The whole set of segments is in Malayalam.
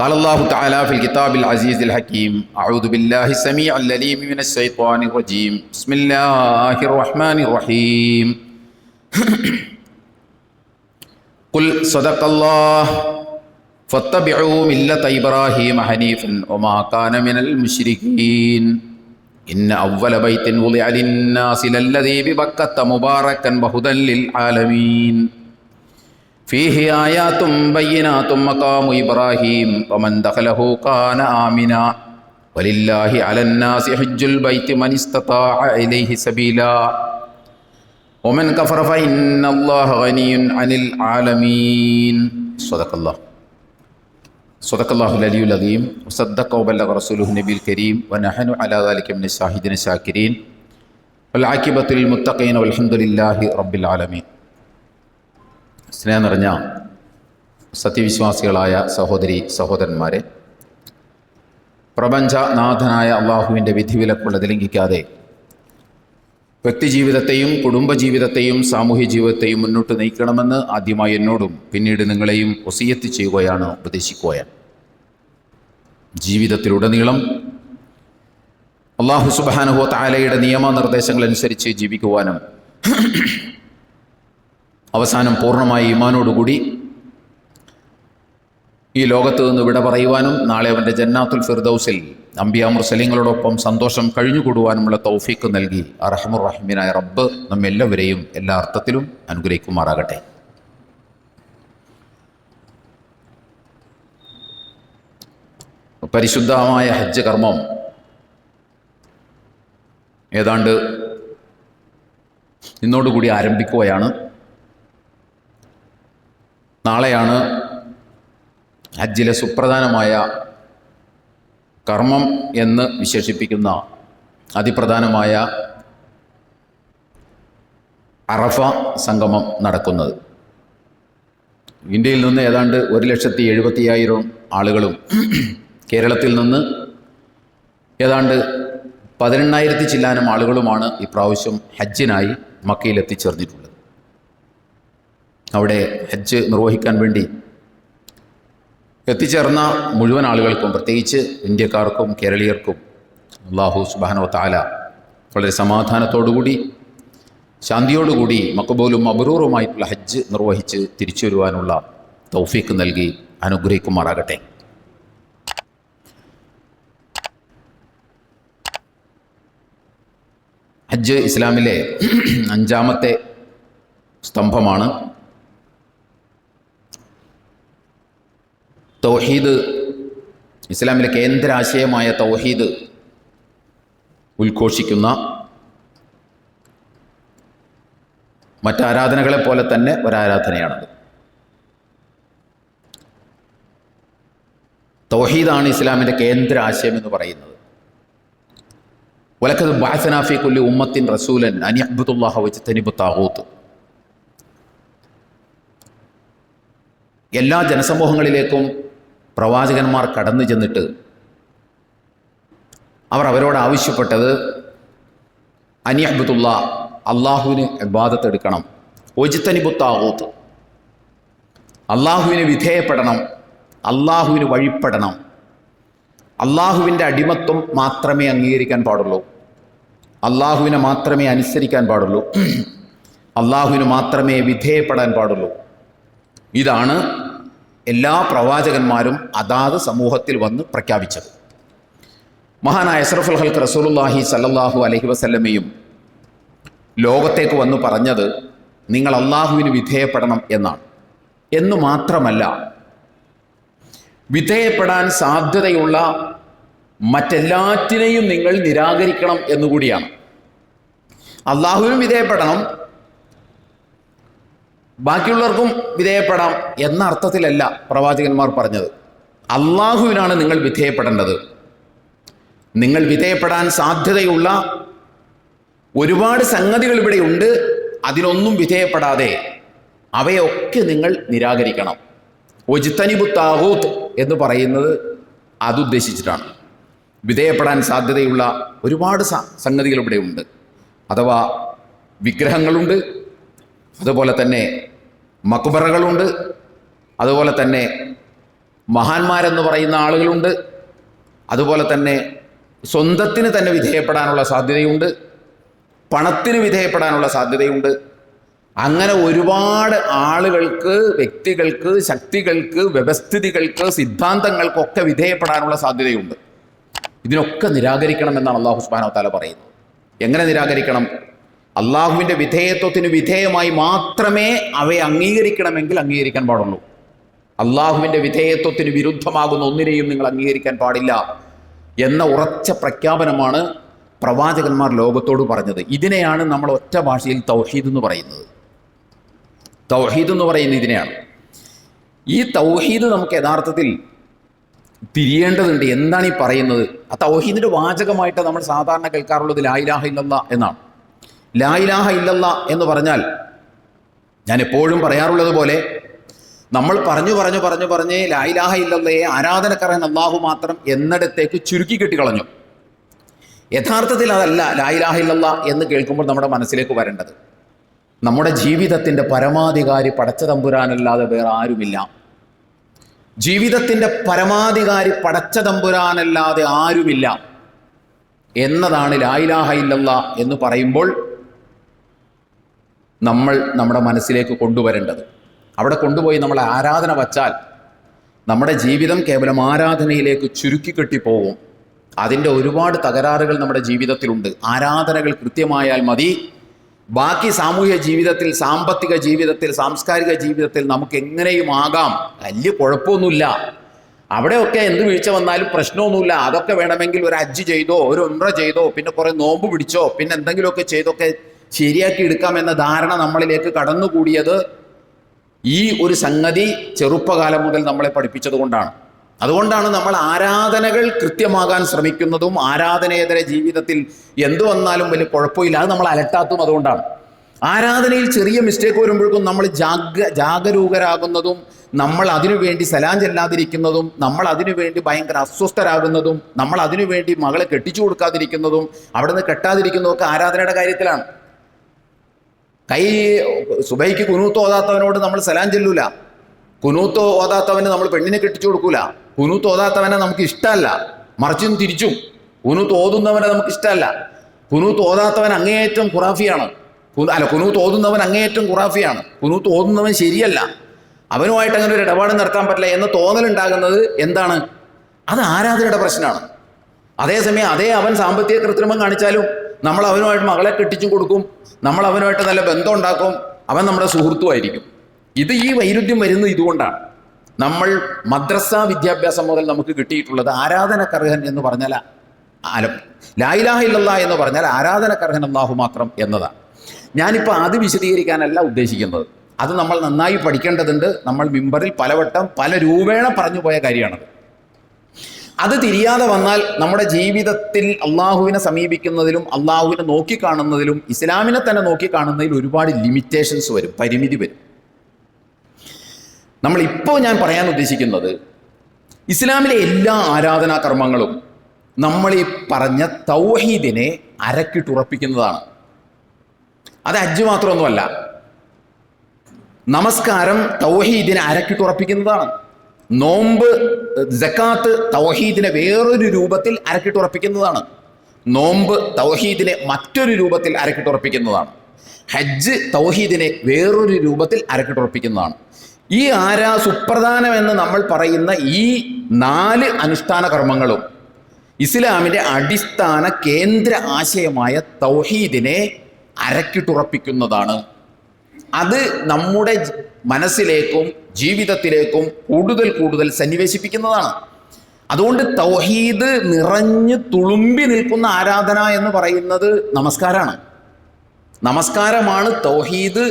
قال الله تعالى في الكتاب العزيز الحكيم أعوذ بالله السميع العليم من الشيطان الرجيم بسم الله الرحمن الرحيم قل صدق الله فاتبعوا ملة إبراهيم حنيفا وما كان من المشركين إن أول بيت وضع للناس للذي ببكة مباركا وهدى للعالمين فيه آيات بينات مقام إبراهيم ومن دخله كان آمنا ولله على الناس حج البيت من استطاع إليه سبيلا ومن كفر فإن الله غني عن العالمين صدق الله العلي العظيم وصدق وبلغ رسوله النبي الكريم ونحن على ذلك من الشاهدين الشاكرين والعاقبة للمتقين والحمد لله رب العالمين. സ്നേഹം നിറഞ്ഞ സത്യവിശ്വാസികളായ സഹോദരി സഹോദരന്മാരെ, പ്രപഞ്ചനാഥനായ അള്ളാഹുവിൻ്റെ വിധിവിലക്കുള്ളത് ലംഘിക്കാതെ വ്യക്തിജീവിതത്തെയും കുടുംബജീവിതത്തെയും സാമൂഹ്യ ജീവിതത്തെയും മുന്നോട്ട് നയിക്കണമെന്ന് ആദ്യമായി എന്നോടും പിന്നീട് നിങ്ങളെയും വസിയത്ത് ചെയ്യുകയാണ്, ഉപദേശിക്കുകയാണ്. ജീവിതത്തിലുടനീളം അള്ളാഹു സുബ്ഹാനഹു വ തആലയുടെ നിയമനിർദ്ദേശങ്ങൾ അനുസരിച്ച് ജീവിക്കുവാനും അവസാനം പൂർണ്ണമായ ഈമാനോടുകൂടി ഈ ലോകത്ത് നിന്ന് വിട പറയുവാനും നാളെ അവൻ്റെ ജന്നാത്തുൽ ഫിർദൗസിൽ അംബിയാ മുർസലീങ്ങളോടൊപ്പം സന്തോഷം കഴിഞ്ഞുകൂടുവാനുമുള്ള തൗഫീക്ക് നൽകി അർഹമുർ റഹീമായ റബ്ബ് നമ്മെല്ലാവരെയും എല്ലാ അർത്ഥത്തിലും അനുഗ്രഹിക്കുമാറാകട്ടെ. പരിശുദ്ധമായ ഹജ്ജ് കർമ്മം ഏതാണ്ട് ഇന്നോടുകൂടി ആരംഭിക്കുകയാണ്. നാളെയാണ് ഹജ്ജിലെ സുപ്രധാനമായ കർമ്മം എന്ന് വിശേഷിപ്പിക്കുന്ന അതിപ്രധാനമായ അറഫ സംഗമം നടക്കുന്നത്. ഇന്ത്യയിൽ നിന്ന് ഏതാണ്ട് 1,70,000 ആളുകളും കേരളത്തിൽ നിന്ന് ഏതാണ്ട് 18,000 ചില്ലാനം ആളുകളുമാണ് ഇപ്രാവശ്യം ഹജ്ജിനായി മക്കയിൽ എത്തിച്ചേർന്നിട്ടുള്ളത്. അവിടെ ഹജ്ജ് നിർവഹിക്കാൻ വേണ്ടി എത്തിച്ചേർന്ന മുഴുവൻ ആളുകൾക്കും, പ്രത്യേകിച്ച് ഇന്ത്യക്കാർക്കും കേരളീയർക്കും അല്ലാഹു സുബ്ഹാനഹു വ തആല വളരെ സമാധാനത്തോടുകൂടി ശാന്തിയോടുകൂടി മഖബൂലും മബ്റൂറുമായിട്ടുള്ള ഹജ്ജ് നിർവഹിച്ച് തിരിച്ചു വരുവാനുള്ള തൗഫീക്ക് നൽകി അനുഗ്രഹിക്കുമാറാകട്ടെ. ഹജ്ജ് ഇസ്ലാമിലെ 5ാമത്തെ സ്തംഭമാണ്. തൗഹീദ്, ഇസ്ലാമിലെ കേന്ദ്രാശയമായ തൗഹീദ് ഉദ്ഘോഷിക്കുന്ന മറ്റാരാധനകളെ പോലെ തന്നെ ഒരാരാധനയാണത്. തൗഹീദാണ് ഇസ്ലാമിൻ്റെ കേന്ദ്ര ആശയം എന്ന് പറയുന്നത്. വലഖദ് ബഅസ്നാ ഫീ കുല്ലി ഉമ്മത്തിൻ റസൂലൻ അൻ യഅ്ബുദുല്ലാഹ വജ്തനിബു താഗൂത്ത്. എല്ലാ ജനസമൂഹങ്ങളിലേക്കും പ്രവാചകന്മാർ കടന്നു ചെന്നിട്ട് അവർ അവരോട് ആവശ്യപ്പെട്ടത് അൻ യഅ്ബുദുല്ലാ, അള്ളാഹുവിന് ഇബാദത്ത് എടുക്കണം, വജ്തനിബു താഗൂത്ത്, അള്ളാഹുവിന് വിധേയപ്പെടണം, അള്ളാഹുവിന് വഴിപ്പെടണം, അള്ളാഹുവിൻ്റെ അടിമത്വം മാത്രമേ അംഗീകരിക്കാൻ പാടുള്ളൂ, അള്ളാഹുവിനെ മാത്രമേ അനുസരിക്കാൻ പാടുള്ളൂ, അള്ളാഹുവിന് മാത്രമേ വിധേയപ്പെടാൻ പാടുള്ളൂ. ഇതാണ് എല്ലാ പ്രവാചകന്മാരും അതാത് സമൂഹത്തിൽ വന്ന് പ്രഖ്യാപിച്ചത്. മഹാനായ അഷ്റഫുൽ ഖൽഖ് റസൂലുള്ളാഹി സ്വല്ലല്ലാഹു അലൈഹി വസല്ലമയും ലോകത്തേക്ക് വന്ന് പറഞ്ഞത് നിങ്ങൾ അള്ളാഹുവിന് വിധേയപ്പെടണം എന്നാണ്. എന്നു മാത്രമല്ല, വിധേയപ്പെടാൻ സാധ്യതയുള്ള മറ്റെല്ലാറ്റിനെയും നിങ്ങൾ നിരാകരിക്കണം എന്നുകൂടിയാണ്. അള്ളാഹുവിനും വിധേയപ്പെടണം, ബാക്കിയുള്ളവർക്കും വിധേയപ്പെടാം എന്ന അർത്ഥത്തിലല്ല പ്രവാചകന്മാർ പറഞ്ഞത്. അള്ളാഹുവിനാണ് നിങ്ങൾ വിധേയപ്പെടേണ്ടത്. നിങ്ങൾ വിധേയപ്പെടാൻ സാധ്യതയുള്ള ഒരുപാട് സംഗതികൾ ഇവിടെയുണ്ട്. അതിനൊന്നും വിധേയപ്പെടാതെ അവയൊക്കെ നിങ്ങൾ നിരാകരിക്കണം. വജ്തനിബു താഗൂത്ത് എന്ന് പറയുന്നത് അതുദ്ദേശിച്ചിട്ടാണ്. വിധേയപ്പെടാൻ സാധ്യതയുള്ള ഒരുപാട് സംഗതികൾ ഇവിടെ ഉണ്ട്. അഥവാ വിഗ്രഹങ്ങളുണ്ട്, അതുപോലെ തന്നെ മക്ബറകളുണ്ട്, അതുപോലെ തന്നെ മഹാന്മാരെന്ന് പറയുന്ന ആളുകളുണ്ട്. അതുപോലെ തന്നെ സ്വന്തത്തിന് തന്നെ വിധേയപ്പെടാനുള്ള സാധ്യതയുണ്ട്, പണത്തിന് വിധേയപ്പെടാനുള്ള സാധ്യതയുണ്ട്. അങ്ങനെ ഒരുപാട് ആളുകൾക്ക്, വ്യക്തികൾക്ക്, ശക്തികൾക്ക്, വ്യവസ്ഥിതികൾക്ക്, സിദ്ധാന്തങ്ങൾക്കൊക്കെ വിധേയപ്പെടാനുള്ള സാധ്യതയുണ്ട്. ഇതിനൊക്കെ നിരാകരിക്കണം എന്നാണ് അള്ളാഹു സുബ്ഹാനഹു വ തആല പറയുന്നത്. എങ്ങനെ നിരാകരിക്കണം? അള്ളാഹുവിൻ്റെ വിധേയത്വത്തിന് വിധേയമായി മാത്രമേ അവയെ അംഗീകരിക്കണമെങ്കിൽ അംഗീകരിക്കാൻ പാടുള്ളൂ. അള്ളാഹുവിൻ്റെ വിധേയത്വത്തിന് വിരുദ്ധമാകുന്ന ഒന്നിനെയും നിങ്ങൾ അംഗീകരിക്കാൻ പാടില്ല എന്ന ഉറച്ച പ്രഖ്യാപനമാണ് പ്രവാചകന്മാർ ലോകത്തോട് പറഞ്ഞത്. ഇതിനെയാണ് നമ്മൾ ഒറ്റ ഭാഷയിൽ തൗഹീദ് എന്ന് പറയുന്നത്. തൗഹീദ് എന്ന് പറയുന്നത് ഇതിനെയാണ്. ഈ തൗഹീദ് നമുക്ക് യഥാർത്ഥത്തിൽ തിരിയേണ്ടതുണ്ട്. എന്താണ് ഈ പറയുന്നത്? ആ തൗഹീദിൻ്റെ വാചകമായിട്ട് നമ്മൾ സാധാരണ കേൾക്കാറുള്ളത് ലാ ഇലാഹ ഇല്ലല്ലാഹ് എന്നാണ്. ലാ ഇലാഹ ഇല്ലല്ലാഹ് എന്ന് പറഞ്ഞാൽ, ഞാൻ എപ്പോഴും പറയാറുള്ളത് പോലെ, നമ്മൾ പറഞ്ഞ് ലാ ഇലാഹ ഇല്ലല്ലയെ ആരാധനക്കർഹൻ അല്ലാഹു മാത്രം എന്നിടത്തേക്ക് ചുരുക്കി കെട്ടിക്കളഞ്ഞു. യഥാർത്ഥത്തിൽ അതല്ല ലാ ഇലാഹ ഇല്ലല്ലാഹ് എന്ന് കേൾക്കുമ്പോൾ നമ്മുടെ മനസ്സിലേക്ക് വരേണ്ടത്, നമ്മുടെ ജീവിതത്തിൻ്റെ പരമാധികാരി പടച്ച തമ്പുരാനല്ലാതെ വേറെ ആരുമില്ല. ജീവിതത്തിൻ്റെ പരമാധികാരി പടച്ച തമ്പുരാനല്ലാതെ ആരുമില്ല എന്നതാണ് ലാ ഇലാഹ ഇല്ലല്ലാഹ് എന്ന് പറയുമ്പോൾ നമ്മൾ നമ്മുടെ മനസ്സിലേക്ക് കൊണ്ടുവരേണ്ടത്. അവിടെ കൊണ്ടുപോയി നമ്മൾ ആരാധന വച്ചാൽ നമ്മുടെ ജീവിതം കേവലം ആരാധനയിലേക്ക് ചുരുക്കി കെട്ടിപ്പോവും. അതിൻ്റെ ഒരുപാട് തകരാറുകൾ നമ്മുടെ ജീവിതത്തിലുണ്ട്. ആരാധനകൾ കൃത്യമായാൽ മതി, ബാക്കി സാമൂഹ്യ ജീവിതത്തിൽ, സാമ്പത്തിക ജീവിതത്തിൽ, സാംസ്കാരിക ജീവിതത്തിൽ നമുക്ക് എങ്ങനെയും ആകാം. വലിയ കുഴപ്പമൊന്നുമില്ല. അവിടെയൊക്കെ എന്ത് വീഴ്ച വന്നാലും പ്രശ്നമൊന്നുമില്ല. അതൊക്കെ വേണമെങ്കിൽ ഒരു ഹജ്ജ് ചെയ്തോ, ഒരു ഉംറ ചെയ്തോ, പിന്നെ കുറേ നോമ്പ് പിടിച്ചോ, പിന്നെ എന്തെങ്കിലുമൊക്കെ ചെയ്തൊക്കെ ശരിയാക്കി എടുക്കാമെന്ന ധാരണ നമ്മളിലേക്ക് കടന്നുകൂടിയത് ഈ ഒരു സംഗതി ചെറുപ്പകാലം മുതൽ നമ്മളെ പഠിപ്പിച്ചത് കൊണ്ടാണ്. അതുകൊണ്ടാണ് നമ്മൾ ആരാധനകൾ കൃത്യമാകാൻ ശ്രമിക്കുന്നതും ആരാധനേതര ജീവിതത്തിൽ എന്തു വന്നാലും വലിയ കുഴപ്പമില്ല അത് നമ്മൾ അലട്ടാത്തും. അതുകൊണ്ടാണ് ആരാധനയിൽ ചെറിയ മിസ്റ്റേക്ക് വരുമ്പോഴേക്കും നമ്മൾ ജാഗരൂകരാകുന്നതും, നമ്മൾ അതിനുവേണ്ടി സലാം ചെല്ലാതിരിക്കുന്നതും, നമ്മൾ അതിനുവേണ്ടി ഭയങ്കര അസ്വസ്ഥരാകുന്നതും, നമ്മൾ അതിനുവേണ്ടി മകളെ കെട്ടിച്ചു കൊടുക്കാതിരിക്കുന്നതും അവിടെ നിന്ന് കെട്ടാതിരിക്കുന്നതും ഒക്കെ ആരാധനയുടെ കാര്യത്തിലാണ്. സുബൈക്ക് കുനൂത്ത് ഓതാത്തവനോട് നമ്മൾ സലാം ചെല്ലൂല. കുനൂത്ത് ഓതാത്തവന് നമ്മൾ പെണ്ണിനെ കെട്ടിച്ചു കൊടുക്കൂല. കുനൂത്ത് ഓതാത്തവനെ നമുക്ക് ഇഷ്ടമല്ല. മറിച്ചും തിരിച്ചും കുനൂത്ത് ഓതുന്നവനെ നമുക്ക് ഇഷ്ടമല്ല. കുനൂത്ത് ഓതാത്തവൻ അങ്ങേയറ്റം ഖുറാഫിയാണ്. കുനൂത്ത് ഓതുന്നവൻ അങ്ങേയറ്റം ഖുറാഫിയാണ്. കുനൂത്ത് ഓതുന്നവൻ ശരിയല്ല, അവനുമായിട്ട് അങ്ങനെ ഒരു ഇടപാട് നടത്താൻ പറ്റില്ല എന്ന് തോന്നലുണ്ടാകുന്നത് എന്താണ്? അത് ആരാധനയുടെ പ്രശ്നമാണ്. അതേസമയം അവൻ സാമ്പത്തിക കൃത്രിമം കാണിച്ചാലും നമ്മൾ അവനുമായിട്ട് മകളെ കെട്ടിച്ചും കൊടുക്കും, നമ്മൾ അവനുമായിട്ട് നല്ല ബന്ധം ഉണ്ടാക്കും, അവൻ നമ്മുടെ സുഹൃത്തുമായിരിക്കും. ഈ വൈരുദ്ധ്യം വരുന്നത് ഇതുകൊണ്ടാണ്. നമ്മൾ മദ്രസ വിദ്യാഭ്യാസം മുതൽ നമുക്ക് കിട്ടിയിട്ടുള്ളത് ആരാധനക്കർഹൻ എന്ന് പറഞ്ഞാൽ ലാ ഇലാഹ ഇല്ലല്ലാഹ് എന്ന് പറഞ്ഞാൽ ആരാധനക്കർഹൻ അല്ലാഹു മാത്രം എന്നതാണ്. ഞാനിപ്പോൾ അത് വിശദീകരിക്കാനല്ല ഉദ്ദേശിക്കുന്നത്. അത് നമ്മൾ നന്നായി പഠിക്കേണ്ടതുണ്ട്. നമ്മൾ മിമ്പറിൽ പലവട്ടം പല രൂപേണ പറഞ്ഞു പോയ കാര്യമാണത്. അത് തിരിയാതെ വന്നാൽ നമ്മുടെ ജീവിതത്തിൽ അള്ളാഹുവിനെ സമീപിക്കുന്നതിലും അള്ളാഹുവിനെ നോക്കിക്കാണുന്നതിലും ഇസ്ലാമിനെ തന്നെ നോക്കിക്കാണുന്നതിൽ ഒരുപാട് ലിമിറ്റേഷൻസ് വരും, പരിമിതി വരും. നമ്മളിപ്പോൾ ഞാൻ പറയാൻ ഉദ്ദേശിക്കുന്നത് ഇസ്ലാമിലെ എല്ലാ ആരാധനാ കർമ്മങ്ങളും നമ്മൾ ഈ പറഞ്ഞ തൗഹീദിനെ അരക്കിട്ടുറപ്പിക്കുന്നതാണ്. അത് ഹജ്ജ് മാത്രമൊന്നുമല്ല. നമസ്കാരം തൗഹീദിനെ അരക്കിട്ടുറപ്പിക്കുന്നതാണ്. നോമ്പ്, സക്കാത്ത് തൗഹീദിനെ വേറൊരു രൂപത്തിൽ അരക്കിട്ടുറപ്പിക്കുന്നതാണ്. നോമ്പ് തൗഹീദിനെ മറ്റൊരു രൂപത്തിൽ അരക്കിട്ടുറപ്പിക്കുന്നതാണ്. ഹജ്ജ് തൗഹീദിനെ വേറൊരു രൂപത്തിൽ അരക്കിട്ടുറപ്പിക്കുന്നതാണ്. ഈ സുപ്രധാനമെന്ന് നമ്മൾ പറയുന്ന ഈ 4 അനുഷ്ഠാന കർമ്മങ്ങളും ഇസ്ലാമിൻ്റെ അടിസ്ഥാന കേന്ദ്ര ആശയമായ തൗഹീദിനെ അരക്കിട്ടുറപ്പിക്കുന്നതാണ്. അത് നമ്മുടെ മനസ്സിലേക്കും ജീവിതത്തിലേക്കും കൂടുതൽ സന്നിവേശിപ്പിക്കുന്നതാണ്. അതുകൊണ്ട് തൗഹീദ് നിറഞ്ഞ് തുളുമ്പി നിൽക്കുന്ന ആരാധന എന്ന് പറയുന്നത് നമസ്കാരമാണ്. നമസ്കാരമാണ് തൗഹീദ്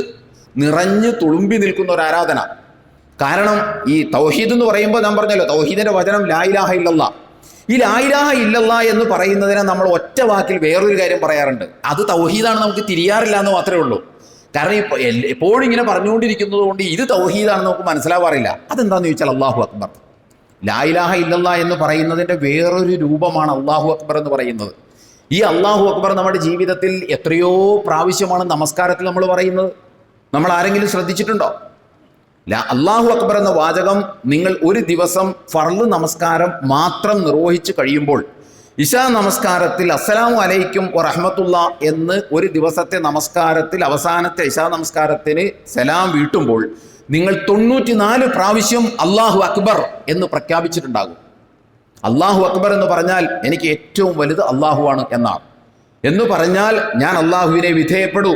നിറഞ്ഞ് തുളുമ്പി നിൽക്കുന്ന ഒരു ആരാധന. കാരണം ഈ തൗഹീദ് എന്ന് പറയുമ്പോൾ ഞാൻ പറഞ്ഞല്ലോ, തൗഹീദിന്റെ വചനം ലാ ഇലാഹ ഇല്ലല്ലാഹ്. ഈ ലാ ഇലാഹ ഇല്ലല്ലാഹ് എന്ന് പറയുന്നതിനെ നമ്മൾ ഒറ്റ വാക്കിൽ വേറൊരു കാര്യം പറയാറുണ്ട്. അത് തൗഹീദാണ്, നമുക്ക് തിരിയാറില്ല എന്ന് മാത്രമേ ഉള്ളൂ. കാരണം എപ്പോഴും ഇങ്ങനെ പറഞ്ഞുകൊണ്ടിരിക്കുന്നത് കൊണ്ട് ഇത് തൗഹീദാണെന്ന് നമുക്ക് മനസ്സിലാവാറില്ല. അതെന്താണെന്ന് ചോദിച്ചാൽ അല്ലാഹു അക്ബർ. ലാ ഇലാഹ ഇല്ലല്ലാഹ് എന്ന് പറയുന്നതിൻ്റെ വേറൊരു രൂപമാണ് അല്ലാഹു അക്ബർ എന്ന് പറയുന്നത്. ഈ അല്ലാഹു അക്ബർ നമ്മുടെ ജീവിതത്തിൽ എത്രയോ പ്രാവശ്യമാണ് നമസ്കാരത്തിൽ നമ്മൾ പറയുന്നത്. നമ്മൾ ആരെങ്കിലും ശ്രദ്ധിച്ചിട്ടുണ്ടോ? അല്ലാഹു അക്ബർ എന്ന വാചകം നിങ്ങൾ ഒരു ദിവസം ഫർള് നമസ്കാരം മാത്രം നിർവഹിച്ചു കഴിയുമ്പോൾ ഇശാ നമസ്കാരത്തിൽ അസ്സലാമു അലൈക്കും വറഹ്മത്തുള്ള എന്ന് ഒരു ദിവസത്തെ നമസ്കാരത്തിൽ അവസാനത്തെ ഇശാ നമസ്കാരത്തിന് സലാം വീട്ടുമ്പോൾ നിങ്ങൾ 94 പ്രാവശ്യം അല്ലാഹു അക്ബർ എന്ന് പ്രഖ്യാപിച്ചിട്ടുണ്ടാകും. അല്ലാഹു അക്ബർ എന്ന് പറഞ്ഞാൽ എനിക്ക് ഏറ്റവും വലുത് അല്ലാഹുവാണ് എന്നാണ്. എന്ന് പറഞ്ഞാൽ ഞാൻ അല്ലാഹുവിനെ വിധേയപ്പെടൂ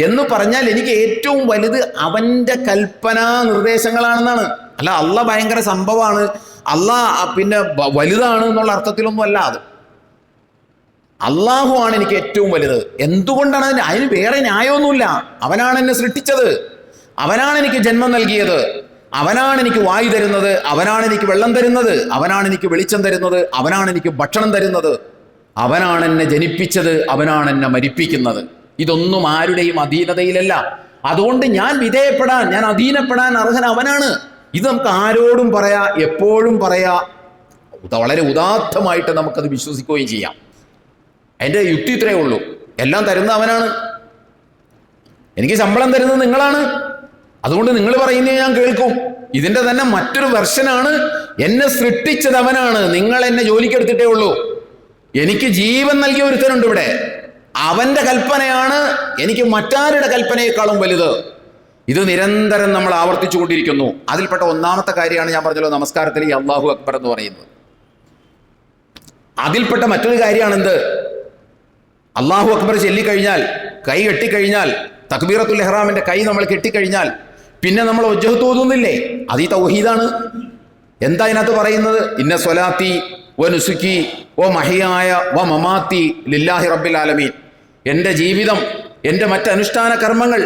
എന്ന് പറഞ്ഞാൽ എനിക്ക് ഏറ്റവും വലുത് അവൻ്റെ കൽപ്പനാ നിർദ്ദേശങ്ങളാണെന്നാണ്. അല്ല അള്ളാഹ് ഭയങ്കര സംഭവമാണ്, അള്ളാഹ് പിന്നെ വലുതാണ് എന്നുള്ള അർത്ഥത്തിലൊന്നും അല്ല. അത് അള്ളാഹു ആണ് എനിക്ക് ഏറ്റവും വലുത്. എന്തുകൊണ്ടാണ്? അതിന് വേറെ ന്യായമൊന്നുമില്ല. അവനാണ് എന്നെ സൃഷ്ടിച്ചത്, അവനാണ് എനിക്ക് ജന്മം നൽകിയത്, അവനാണ് എനിക്ക് വായു തരുന്നത്, അവനാണ് എനിക്ക് വെള്ളം തരുന്നത്, അവനാണ് എനിക്ക് വെളിച്ചം തരുന്നത്, അവനാണ് എനിക്ക് ഭക്ഷണം തരുന്നത്, അവനാണ് എന്നെ ജനിപ്പിച്ചത്, അവനാണ് എന്നെ മരിപ്പിക്കുന്നത്. ഇതൊന്നും ആരുടെയും അധീനതയിലല്ല. അതുകൊണ്ട് ഞാൻ വിധേയപ്പെടാൻ, ഞാൻ അധീനപ്പെടാൻ അർഹൻ അവനാണ്. ഇത് നമുക്ക് ആരോടും പറയാ, എപ്പോഴും പറയാ, വളരെ ഉദാത്തമായിട്ട് നമുക്കത് വിശ്വസിക്കുകയും ചെയ്യാം. എൻ്റെ യുക്തി ഇത്രയേ ഉള്ളൂ. എല്ലാം തരുന്ന അവനാണ്, എനിക്ക് ശമ്പളം തരുന്നത് നിങ്ങളാണ്, അതുകൊണ്ട് നിങ്ങൾ പറയുന്നത് ഞാൻ കേൾക്കും. ഇതിൻ്റെ തന്നെ മറ്റൊരു വെർഷനാണ്, എന്നെ സൃഷ്ടിച്ചത് അവനാണ്, നിങ്ങൾ എന്നെ ജോലിക്കെടുത്തിട്ടേ ഉള്ളൂ. എനിക്ക് ജീവൻ നൽകിയ ഒരുത്തനുണ്ട് ഇവിടെ, അവന്റെ കൽപ്പനയാണ് എനിക്ക് മറ്റാരുടെ കൽപ്പനയെക്കാളും വലുത്. ഇത് നിരന്തരം നമ്മൾ ആവർത്തിച്ചു കൊണ്ടിരിക്കുന്നു. അതിൽപ്പെട്ട ഒന്നാമത്തെ കാര്യമാണ് ഞാൻ പറഞ്ഞല്ലോ നമസ്കാരത്തിൽ ഈ അല്ലാഹു അക്ബർ എന്ന് പറയുന്നത്. അതിൽപ്പെട്ട മറ്റൊരു കാര്യമാണ് എന്ത്? അല്ലാഹു അക്ബർ ചൊല്ലിക്കഴിഞ്ഞാൽ, കൈ കെട്ടിക്കഴിഞ്ഞാൽ, തക്ബീറത്തുൽ ഇഹ്റാമിന്റെ കൈ നമ്മൾ കെട്ടിക്കഴിഞ്ഞാൽ പിന്നെ നമ്മൾ വജ്ഹ് തോന്നുന്നില്ലേ? അത് ഈ തൗഹീദാണ്. എന്താ ഇതിനകത്ത് പറയുന്നത്? ഇന്ന സ്വലാത്തി വ നുസുക്കി വ മഹിയായ വ മമാത്തി ലില്ലാഹി റബ്ബിൽ ആലമീൻ. എൻ്റെ ജീവിതം, എൻ്റെ മറ്റനുഷ്ഠാന കർമ്മങ്ങൾ,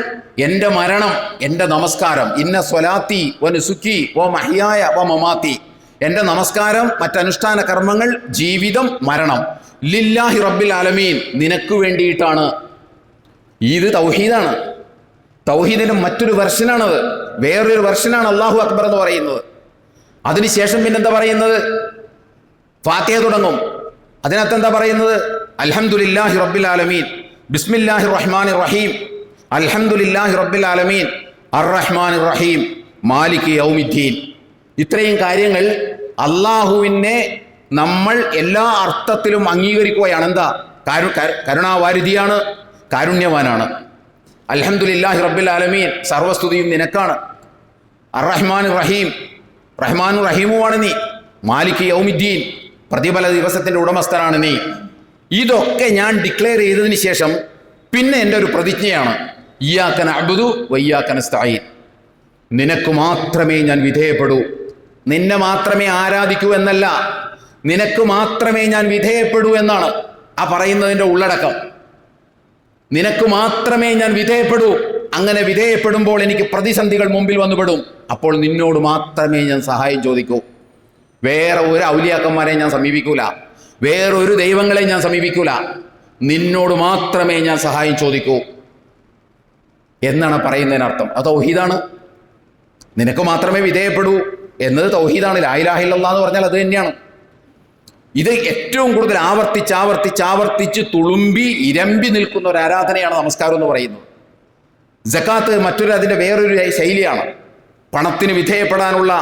എൻ്റെ മരണം, എൻ്റെ നമസ്കാരം. ഇന്ന സ്വലാത്തി വ നുസുക്കി വ മഹിയായ വ മമാത്തി. എൻ്റെ നമസ്കാരം, മറ്റനുഷ്ഠാന കർമ്മങ്ങൾ, ജീവിതം, മരണം ലില്ലാഹി റബ്ബിൽ ആലമീൻ, നിനക്ക് വേണ്ടിയിട്ടാണ്. ഇത് തൗഹീദാണ്. തൗഹീദിന്റെ മറ്റൊരു വെർഷനാണത്, വേറൊരു വെർഷനാണ് അല്ലാഹു അക്ബർ എന്ന് പറയുന്നത്. അതിനുശേഷം പിന്നെന്താ പറയുന്നത്? ഫാത്തിഹ തുടങ്ങും. അതിനകത്ത് എന്താ പറയുന്നത്? അൽഹംദുലില്ലാഹി റബ്ബിൽ ആലമീൻ, ബിസ്മില്ലാഹിർ റഹ്മാനിർ റഹീം, അൽഹംദുലില്ലാഹി റബ്ബിൽ ആലമീൻ, അർറഹ്മാനിർ റഹീം, മാലിക് യൗമിദ്ദീൻ. ഇത്രയും കാര്യങ്ങൾ അള്ളാഹുവിനെ നമ്മൾ എല്ലാ അർത്ഥത്തിലും അംഗീകരിക്കുകയാണ്. എന്താ? കരുണാവാരിധിയാണ്, കാരുണ്യവാനാണ്. അൽഹംദുലില്ലാഹി റബ്ബിൽ ആലമീൻ, സർവസ്തുതിയും നിനക്കാണ്. അർറഹ്മാനിർ റഹീം, റഹ്മാനും റഹീമുമാണ് നീ. മാലിക് യൗമിദ്ദീൻ, പ്രതിഫല ദിവസത്തിന്റെ ഉടമസ്ഥനാണ് നീ. ഇതൊക്കെ ഞാൻ ഡിക്ലെയർ ചെയ്തതിന് ശേഷം പിന്നെ എൻ്റെ ഒരു പ്രതിജ്ഞയാണ്, ഇയ്യാക നഅ്ബുദു വ ഇയ്യാക നസ്തഈൻ. നിനക്ക് മാത്രമേ ഞാൻ വിധേയപ്പെടൂ, നിന്നെ മാത്രമേ ആരാധിക്കൂ എന്നല്ല, നിനക്ക് മാത്രമേ ഞാൻ വിധേയപ്പെടൂ എന്നാണ് ആ പറയുന്നതിൻ്റെ ഉള്ളടക്കം. നിനക്ക് മാത്രമേ ഞാൻ വിധേയപ്പെടൂ. അങ്ങനെ വിധേയപ്പെടുമ്പോൾ എനിക്ക് പ്രതിസന്ധികൾ മുമ്പിൽ വന്നുപെടും. അപ്പോൾ നിന്നോട് മാത്രമേ ഞാൻ സഹായം ചോദിക്കൂ. വേറെ ഒരു ഔലിയാക്കന്മാരെ ഞാൻ സമീപിക്കൂല, വേറൊരു ദൈവങ്ങളെ ഞാൻ സമീപിക്കൂല. നിന്നോട് മാത്രമേ ഞാൻ സഹായം ചോദിക്കൂ എന്നാണ് പറയുന്നതിനർത്ഥം. അത് തൗഹീദാണ്. നിനക്ക് മാത്രമേ വിധേയപ്പെടൂ എന്നത് തൗഹീദാണ്. ലാ ഇലാഹ ഇല്ലല്ലാഹ് എന്ന് പറഞ്ഞാൽ അത് തന്നെയാണ്. ഇത് ഏറ്റവും കൂടുതൽ ആവർത്തിച്ച് തുളുമ്പി ഇരമ്പി നിൽക്കുന്ന ഒരു ആരാധനയാണ് നമസ്കാരം എന്ന് പറയുന്നത്. സക്കാത്ത് മറ്റൊരു അതിൻ്റെ വേറൊരു ശൈലിയാണ്. പണത്തിന് വിധേയപ്പെടാനുള്ള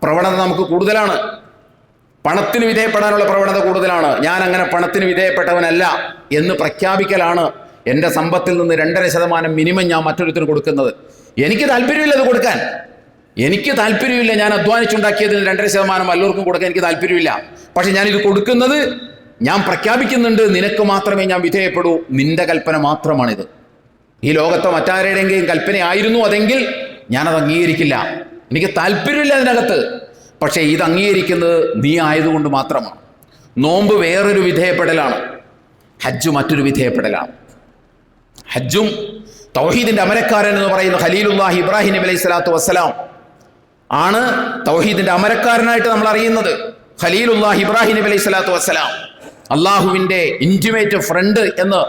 പ്രവണത നമുക്ക് കൂടുതലാണ്. പണത്തിന് വിധേയപ്പെടാനുള്ള പ്രവണത കൂടുതലാണ്. ഞാൻ അങ്ങനെ പണത്തിന് വിധേയപ്പെട്ടവനല്ല എന്ന് പ്രഖ്യാപിക്കലാണ്. എൻ്റെ സമ്പത്തിൽ നിന്ന് 2.5% മിനിമം ഞാൻ മറ്റൊരുത്തിന് കൊടുക്കുന്നത്. എനിക്ക് താല്പര്യമില്ല അത് കൊടുക്കാൻ, എനിക്ക് താല്പര്യമില്ല. ഞാൻ അധ്വാനിച്ചുണ്ടാക്കിയതിന് 2.5% എല്ലാവർക്കും കൊടുക്കാൻ എനിക്ക് താല്പര്യമില്ല. പക്ഷെ ഞാനിത് കൊടുക്കുന്നത്, ഞാൻ പ്രഖ്യാപിക്കുന്നുണ്ട്, നിനക്ക് മാത്രമേ ഞാൻ വിധേയപ്പെടൂ, നിന്റെ കൽപ്പന മാത്രമാണിത്. ഈ ലോകത്തെ മറ്റാരുടെയെങ്കിലും കൽപ്പനയായിരുന്നു അതെങ്കിൽ ഞാനത് അംഗീകരിക്കില്ല. എനിക്ക് താല്പര്യമില്ല അതിനകത്ത്. പക്ഷേ ഇത് അംഗീകരിക്കുന്നത് നീ ആയതുകൊണ്ട് മാത്രമാണ്. നോമ്പ് വേറൊരു വിധേയപ്പെടലാണ്, ഹജ്ജ് മറ്റൊരു വിധേയപ്പെടലാണ്. ഹജ്ജും തൗഹീദിന്റെ അമരക്കാരൻ എന്ന് പറയുന്ന ഖലീലുല്ലാഹി ഇബ്രാഹിം നബി അലൈഹി സ്വലാത്തു വസ്സലാം ആണ് തൗഹീദിന്റെ അമരക്കാരനായിട്ട് നമ്മൾ അറിയുന്നത്. ഖലീലുല്ലാഹി ഇബ്രാഹിം നബി അലൈഹി സ്വലാത്തു വസ്സലാം, അള്ളാഹുവിൻ്റെ ഇൻറ്റിമേറ്റ് ഫ്രണ്ട് എന്ന്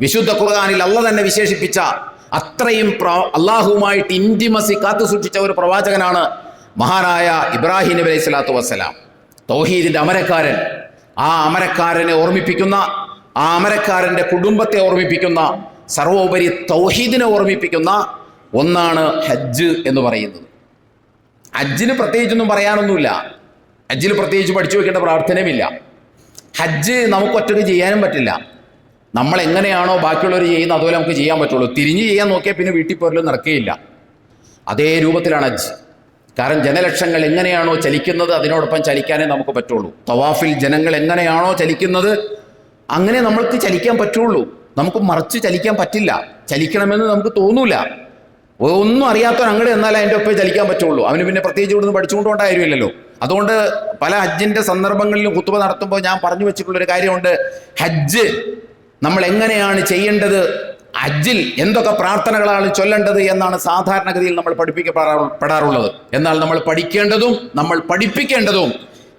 വിശുദ്ധ ഖുർആനിൽ അള്ളാഹ് തന്നെ വിശേഷിപ്പിച്ച, അത്രയും അള്ളാഹുവുമായിട്ട് ഇൻറ്റിമസി കാത്തു സൂക്ഷിച്ച ഒരു പ്രവാചകനാണ് മഹാനായ ഇബ്രാഹിം നബി അലൈഹി സ്വലാത്തു വസ്സലാം. തൗഹീദിന്റെ അമരക്കാരൻ. ആ അമരക്കാരനെ ഓർമ്മിപ്പിക്കുന്ന, ആ അമരക്കാരൻ്റെ കുടുംബത്തെ ഓർമ്മിപ്പിക്കുന്ന, സർവോപരി തൗഹീദിനെ ഓർമ്മിപ്പിക്കുന്ന ഒന്നാണ് ഹജ്ജ് എന്ന് പറയുന്നത്. ഹജ്ജിന് പ്രത്യേകിച്ചൊന്നും പറയാനൊന്നുമില്ല. ഹജ്ജിൽ പ്രത്യേകിച്ച് പഠിച്ചു വെക്കേണ്ട പ്രാർത്ഥനയുമില്ല. ഹജ്ജ് നമുക്ക് ഒറ്റയ്ക്ക് ചെയ്യാനും പറ്റില്ല. നമ്മൾ എങ്ങനെയാണോ ബാക്കിയുള്ളവർ ചെയ്യുന്നത് അതുപോലെ നമുക്ക് ചെയ്യാൻ പറ്റുള്ളൂ. തിരിഞ്ഞ് ചെയ്യാൻ നോക്കിയാൽ പിന്നെ വീട്ടിൽ പോരലും നടക്കുകയില്ല. അതേ രൂപത്തിലാണ് ഹജ്ജ്. കാരണം ജനലക്ഷങ്ങൾ എങ്ങനെയാണോ ചലിക്കുന്നത് അതിനോടൊപ്പം ചലിക്കാനേ നമുക്ക് പറ്റുള്ളൂ. തവാഫിൽ ജനങ്ങൾ എങ്ങനെയാണോ ചലിക്കുന്നത് അങ്ങനെ നമ്മൾക്ക് ചലിക്കാൻ പറ്റുള്ളൂ. നമുക്ക് മറിച്ച് ചലിക്കാൻ പറ്റില്ല. ചലിക്കണമെന്ന് നമുക്ക് തോന്നൂല. ഒന്നും അറിയാത്തവൻ അങ്ങോട്ട് എന്നാൽ അതിൻ്റെ ഒപ്പം ചലിക്കാൻ പറ്റുള്ളൂ. അവന് പിന്നെ പ്രത്യേകിച്ച് ഇവിടുന്ന് പഠിച്ചുകൊണ്ടുകൊണ്ടായിരുന്നില്ലല്ലോ. അതുകൊണ്ട് പല ഹജ്ജിൻ്റെ സന്ദർഭങ്ങളിലും ഖുത്ബ നടത്തുമ്പോൾ ഞാൻ പറഞ്ഞു വെച്ചിട്ടുള്ളൊരു കാര്യമുണ്ട്. ഹജ്ജ് നമ്മൾ എങ്ങനെയാണ് ചെയ്യേണ്ടത്, ഹജ്ജിൽ എന്തൊക്കെ പ്രാർത്ഥനകളാണ് ചൊല്ലേണ്ടത് എന്നാണ് സാധാരണഗതിയിൽ നമ്മൾ പഠിപ്പിക്കപ്പെടാറുള്ളത്. എന്നാൽ നമ്മൾ പഠിക്കേണ്ടതും നമ്മൾ പഠിപ്പിക്കേണ്ടതും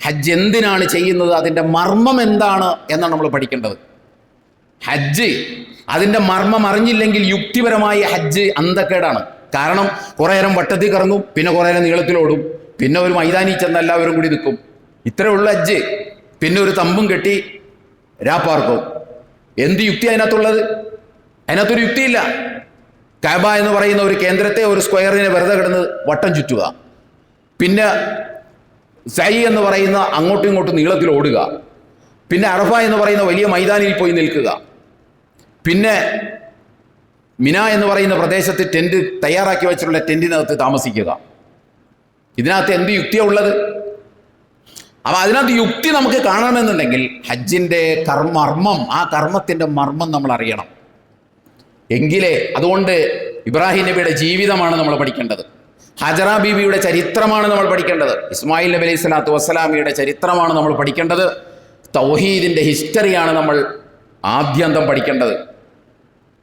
ഹജ്ജ് എന്തിനാണ് ചെയ്യുന്നത്, അതിൻ്റെ മർമ്മം എന്താണ് എന്നാണ് നമ്മൾ പഠിക്കേണ്ടത്. ഹജ്ജ് അതിൻ്റെ മർമ്മം അറിഞ്ഞില്ലെങ്കിൽ യുക്തിപരമായി ഹജ്ജ് അന്തക്കേടാണ്. കാരണം കുറേ നേരം വട്ടത്തിൽ കറങ്ങും, പിന്നെ കുറേ നേരം നീളത്തിലോടും, പിന്നെ ഒരു മൈതാനി ചെന്ന് എല്ലാവരും കൂടി നിൽക്കും. ഇത്രയേ ഉള്ളൂ ഹജ്ജ്. പിന്നെ ഒരു തമ്പും കെട്ടി രാപ്പാർക്കും. എന്ത് യുക്തി അതിനകത്തുള്ളത്? അതിനകത്തൊരു യുക്തിയില്ല. കഅബ എന്ന് പറയുന്ന ഒരു കേന്ദ്രത്തെ, ഒരു സ്ക്വയറിനെ വെറുതെ കിടന്ന് വട്ടം ചുറ്റുക, പിന്നെ സഅയ് എന്ന് പറയുന്ന അങ്ങോട്ടും ഇങ്ങോട്ടും നീളത്തിൽ ഓടുക, പിന്നെ അറഫ എന്ന് പറയുന്ന വലിയ മൈതാനിയിൽ പോയി നിൽക്കുക, പിന്നെ മിന എന്ന് പറയുന്ന പ്രദേശത്ത് ടെന്റ് തയ്യാറാക്കി വെച്ചിട്ടുള്ള ടെന്റിനകത്ത് താമസിക്കുക. ഇതിനകത്ത് എന്ത് യുക്തിയാണ് ഉള്ളത്? അപ്പം അതിനകത്ത് യുക്തി നമുക്ക് കാണണമെന്നുണ്ടെങ്കിൽ ഹജ്ജിൻ്റെ മർമ്മം, ആ കർമ്മത്തിൻ്റെ മർമ്മം നമ്മൾ അറിയണം. എങ്കിലേ, അതുകൊണ്ട് ഇബ്രാഹിം നബിയുടെ ജീവിതമാണ് നമ്മൾ പഠിക്കേണ്ടത്. ഹജറ ബീവിയുടെ ചരിത്രമാണ് നമ്മൾ പഠിക്കേണ്ടത്. ഇസ്മായിൽ നബി അലൈഹി സ്വലാത്തു വസ്സലാമിയുടെ ചരിത്രമാണ് നമ്മൾ പഠിക്കേണ്ടത്. തൗഹീദിൻ്റെ ഹിസ്റ്ററിയാണ് നമ്മൾ ആദ്യന്തം പഠിക്കേണ്ടത്.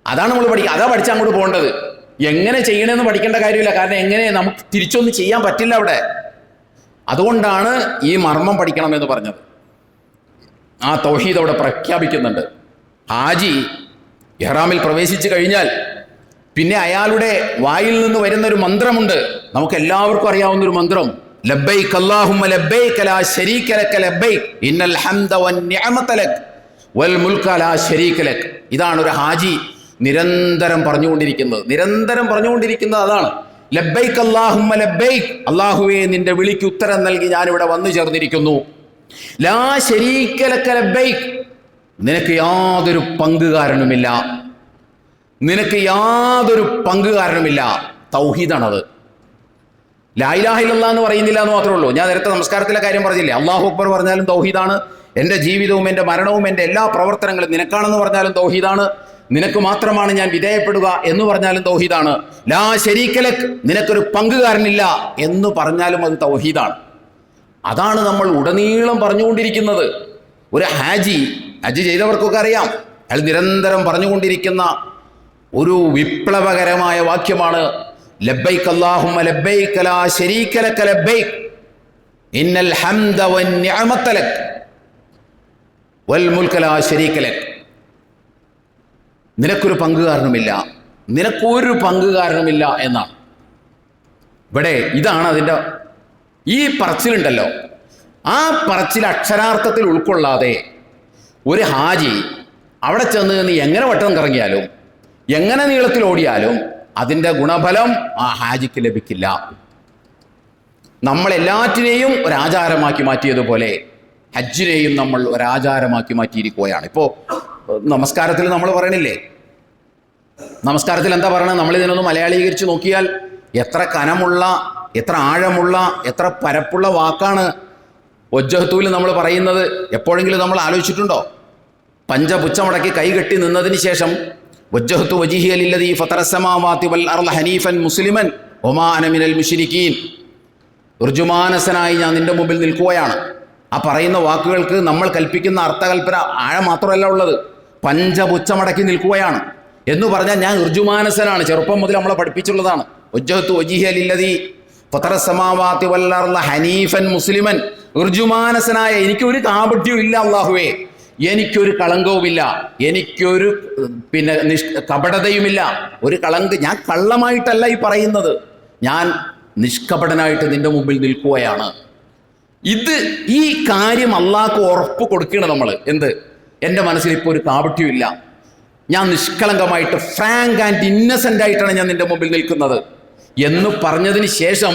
അതാണ് നമ്മൾ അതാ പഠിച്ചാൽ അങ്ങോട്ട് പോകേണ്ടത്. എങ്ങനെ ചെയ്യണമെന്ന് പഠിക്കേണ്ട കാര്യമില്ല. കാരണം എങ്ങനെ നമുക്ക് തിരിച്ചൊന്നും ചെയ്യാൻ പറ്റില്ല അവിടെ. അതുകൊണ്ടാണ് ഈ മർമ്മം പഠിക്കണമെന്ന് പറഞ്ഞത്. ആ തൗഹീദ് അവിടെ പ്രഖ്യാപിക്കുന്നുണ്ട്. ഹാജി ഇഹ്റാമിൽ പ്രവേശിച്ചു കഴിഞ്ഞാൽ പിന്നെ അയാളുടെ വായിൽ നിന്ന് വരുന്നൊരു മന്ത്രമുണ്ട്. നമുക്ക് എല്ലാവർക്കും അറിയാവുന്നൊരു മന്ത്രം, ലബ്ബൈക് അല്ലാഹുമ്മ ലബ്ബൈക് ലാ ശരീക ലക ലബ്ബൈക് ഇന്നൽ ഹംദ വന്നിഅമത ലക വൽ മുൽക ലാ ശരീക ലക. ഇതാണ് ഒരു ഹാജി നിരന്തരം പറഞ്ഞുകൊണ്ടിരിക്കുന്നത് അതാണ്. ലബ്ബൈക് അല്ലാഹുമ്മ ലബ്ബൈക്, അല്ലാഹുവേ നിന്റെ വിളിക്ക് ഉത്തരം നൽകി ഞാനിവിടെ വന്നു ചേർന്നിരിക്കുന്നു. ലാ ശരീക ലക ലബ്ബൈക്, നിനക്ക് യാതൊരു പങ്കുകാരനുമില്ല. തൗഹീദാണത്. ലാ ഇലാഹ ഇല്ലല്ലാഹ് എന്ന് പറയുന്നില്ല എന്ന് മാത്രമേ ഉള്ളൂ. ഞാൻ നേരത്തെ നമസ്കാരത്തിലെ കാര്യം പറഞ്ഞില്ലേ, അല്ലാഹു അക്ബർ പറഞ്ഞാലും തൗഹീദാണ്. എൻ്റെ ജീവിതവും എൻ്റെ മരണവും എൻ്റെ എല്ലാ പ്രവർത്തനങ്ങളും നിനക്കാണെന്ന് പറഞ്ഞാലും തൗഹീദാണ്. നിനക്ക് മാത്രമാണ് ഞാൻ വിധേയപ്പെടുക എന്ന് പറഞ്ഞാലും തൗഹീദാണ്. ലാ ശരീക ലക്, നിനക്കൊരു പങ്കുകാരനില്ല എന്ന് പറഞ്ഞാലും അത് തൗഹീദാണ്. അതാണ് നമ്മൾ ഉടനീളം പറഞ്ഞുകൊണ്ടിരിക്കുന്നത്. ഒരു ഹജ്ജ് ചെയ്തവർക്കൊക്കെ അറിയാം, അയാൾ നിരന്തരം പറഞ്ഞുകൊണ്ടിരിക്കുന്ന ഒരു വിപ്ലവകരമായ വാക്യമാണ് ലബ്ബൈക് അല്ലാഹുമ്മ ലബ്ബൈക് ലാ ശരീക ലക ലബ്ബൈക് ഇന്നൽ ഹംദ വന്നിഅമത ലക് വൽ മുൽക ലാ ശരീക ലക്. നിനക്കൊരു പങ്കുകാരനുമില്ല എന്നാണ് ഇവിടെ. ഇതാണ് അതിൻ്റെ ഈ പറച്ചിലുണ്ടല്ലോ, ആ പറച്ചിൽ അക്ഷരാർത്ഥത്തിൽ ഉൾക്കൊള്ളാതെ ഒരു ഹാജി അവിടെ ചെന്ന് നിന്ന് എങ്ങനെ വട്ടം കറങ്ങിയാലും എങ്ങനെ നീളത്തിൽ ഓടിയാലും അതിൻ്റെ ഗുണഫലം ആ ഹാജിക്ക് ലഭിക്കില്ല. നമ്മളെല്ലാറ്റിനെയും ഒരാചാരമാക്കി മാറ്റിയതുപോലെ ഹജ്ജിനെയും നമ്മൾ ഒരാചാരമാക്കി മാറ്റിയിരിക്കുകയാണ്. ഇപ്പോൾ നമസ്കാരത്തിൽ നമ്മൾ പറയണില്ലേ, നമസ്കാരത്തിൽ എന്താ പറയണത്? നമ്മളിതിനൊന്ന് മലയാളീകരിച്ച് നോക്കിയാൽ എത്ര കനമുള്ള, എത്ര ആഴമുള്ള, എത്ര പരപ്പുള്ള വാക്കാണ് വജ്ജഹത്തുവിൽ നമ്മൾ പറയുന്നത്. എപ്പോഴെങ്കിലും നമ്മൾ ആലോചിച്ചിട്ടുണ്ടോ? പഞ്ചപുച്ഛമടക്കി കൈകെട്ടി നിന്നതിന് ശേഷം വജ്ജഹത്തു വജിഹിയ ലില്ലദീ ഫതറസ്സമാവാതി വൽ അർള ഹനീഫൻ മുസ്ലിമൻ വമാ അന മിനൽ മുശ്രിക്കീൻ. ഋജുമാനസനായി ഞാൻ നിന്റെ മുമ്പിൽ നിൽക്കുകയാണ്. ആ പറയുന്ന വാക്കുകൾക്ക് നമ്മൾ കൽപ്പിക്കുന്ന അർത്ഥകൽപ്പന ആഴം മാത്രമല്ല ഉള്ളത്, പഞ്ചപുച്ഛമടക്കി നിൽക്കുകയാണ് എന്ന് പറഞ്ഞാൽ ഞാൻ ഋജുമാനസനാണ്. ചെറുപ്പം മുതൽ നമ്മളെ പഠിപ്പിച്ചുള്ളതാണ്. വജ്ജഹത്തു വജിഹിയ ലില്ലദീ ഫതറസ്സമാവാതി വൽ അർള ഹനീഫൻ മുസ്ലിമൻ. ഋജുമാനസനായ, എനിക്കൊരു കാപട്യവും ഇല്ല അല്ലാഹുവേ, എനിക്കൊരു കളങ്കവുമില്ല, എനിക്കൊരു കപടതയുമില്ല. ഞാൻ കള്ളമായിട്ടല്ല ഈ പറയുന്നത്, ഞാൻ നിഷ്കപടനായിട്ട് നിന്റെ മുമ്പിൽ നിൽക്കുകയാണ്. ഈ കാര്യം അള്ളാഹ്ക്ക് ഉറപ്പ് കൊടുക്കണം നമ്മൾ. എൻ്റെ മനസ്സിൽ ഇപ്പോൾ ഒരു കാപട്യമില്ല, ഞാൻ നിഷ്കളങ്കമായിട്ട് ഫ്രാങ്ക് ആൻഡ് ഇന്നസെൻ്റ് ആയിട്ടാണ് ഞാൻ നിന്റെ മുമ്പിൽ നിൽക്കുന്നത് എന്ന് പറഞ്ഞതിന് ശേഷം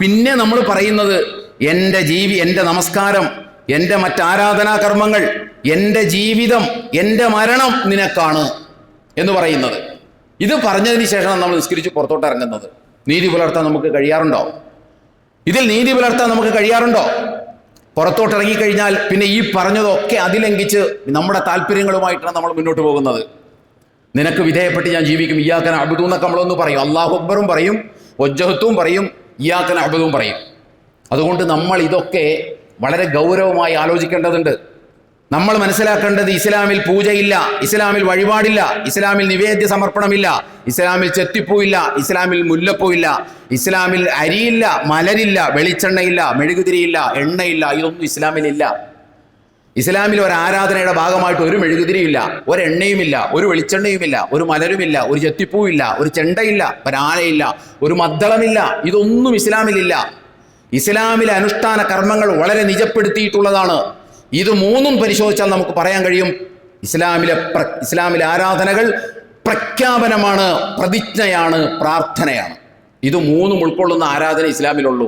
പിന്നെ നമ്മൾ പറയുന്നത് എൻ്റെ നമസ്കാരം, എൻ്റെ മറ്റാരാധനാ കർമ്മങ്ങൾ, എൻ്റെ ജീവിതം, എൻ്റെ മരണം നിനക്കാണ് എന്ന് പറയുന്നത്. ഇത് പറഞ്ഞതിന് ശേഷമാണ് നമ്മൾ നിസ്കരിച്ച് പുറത്തോട്ട് ഇറങ്ങുന്നത്. നീതി പുലർത്താൻ നമുക്ക് കഴിയാറുണ്ടോ? ഇതിൽ നീതി പുലർത്താൻ നമുക്ക് കഴിയാറുണ്ടോ? പുറത്തോട്ട് ഇറങ്ങിക്കഴിഞ്ഞാൽ പിന്നെ ഈ പറഞ്ഞതൊക്കെ അതിലംഘിച്ച് നമ്മുടെ താല്പര്യങ്ങളുമായിട്ടാണ് നമ്മൾ മുന്നോട്ട് പോകുന്നത്. നിനക്ക് വിധേയപ്പെട്ട് ഞാൻ ജീവിക്കും, ഇയ്യാക നഅ്ബുദു എന്നൊക്കെ നമ്മളൊന്ന് പറയും, അല്ലാഹു അക്ബറും പറയും, വജ്ജഹത്തും പറയും, ഇയ്യാക നഅ്ബുദും പറയും. അതുകൊണ്ട് നമ്മൾ ഇതൊക്കെ വളരെ ഗൗരവമായി ആലോചിക്കേണ്ടതുണ്ട്. നമ്മൾ മനസ്സിലാക്കേണ്ടത് ഇസ്ലാമിൽ പൂജയില്ല, ഇസ്ലാമിൽ വഴിപാടില്ല, ഇസ്ലാമിൽ നിവേദ്യ സമർപ്പണമില്ല, ഇസ്ലാമിൽ ചെത്തിപ്പൂയില്ല, ഇസ്ലാമിൽ മുല്ലപ്പൂയില്ല, ഇസ്ലാമിൽ അരിയില്ല, മലരില്ല, വെളിച്ചെണ്ണയില്ല, മെഴുകുതിരിയില്ല, എണ്ണയില്ല. ഇതൊന്നും ഇസ്ലാമിലില്ല. ഇസ്ലാമിൽ ഒരു ആരാധനയുടെ ഭാഗമായിട്ട് ഒരു മെഴുകുതിരിയില്ല, ഒരു എണ്ണയുമില്ല, ഒരു വെളിച്ചെണ്ണയുമില്ല, ഒരു മലരുമില്ല, ഒരു ചെത്തിപ്പൂവില്ല, ഒരു ചെണ്ടയില്ല, ഒരു ആനയില്ല, ഒരു മദ്ദളമില്ല. ഇതൊന്നും ഇസ്ലാമിലില്ല. ഇസ്ലാമിലെ അനുഷ്ഠാന കർമ്മങ്ങൾ വളരെ നിജപ്പെടുത്തിയിട്ടുള്ളതാണ്. ഇത് മൂന്നും പരിശോധിച്ചാൽ നമുക്ക് പറയാൻ കഴിയും, ഇസ്ലാമിലെ ആരാധനകൾ പ്രഖ്യാപനമാണ്, പ്രതിജ്ഞയാണ്, പ്രാർത്ഥനയാണ്. ഇത് മൂന്നും ഉൾക്കൊള്ളുന്ന ആരാധന ഇസ്ലാമിലുള്ളൂ.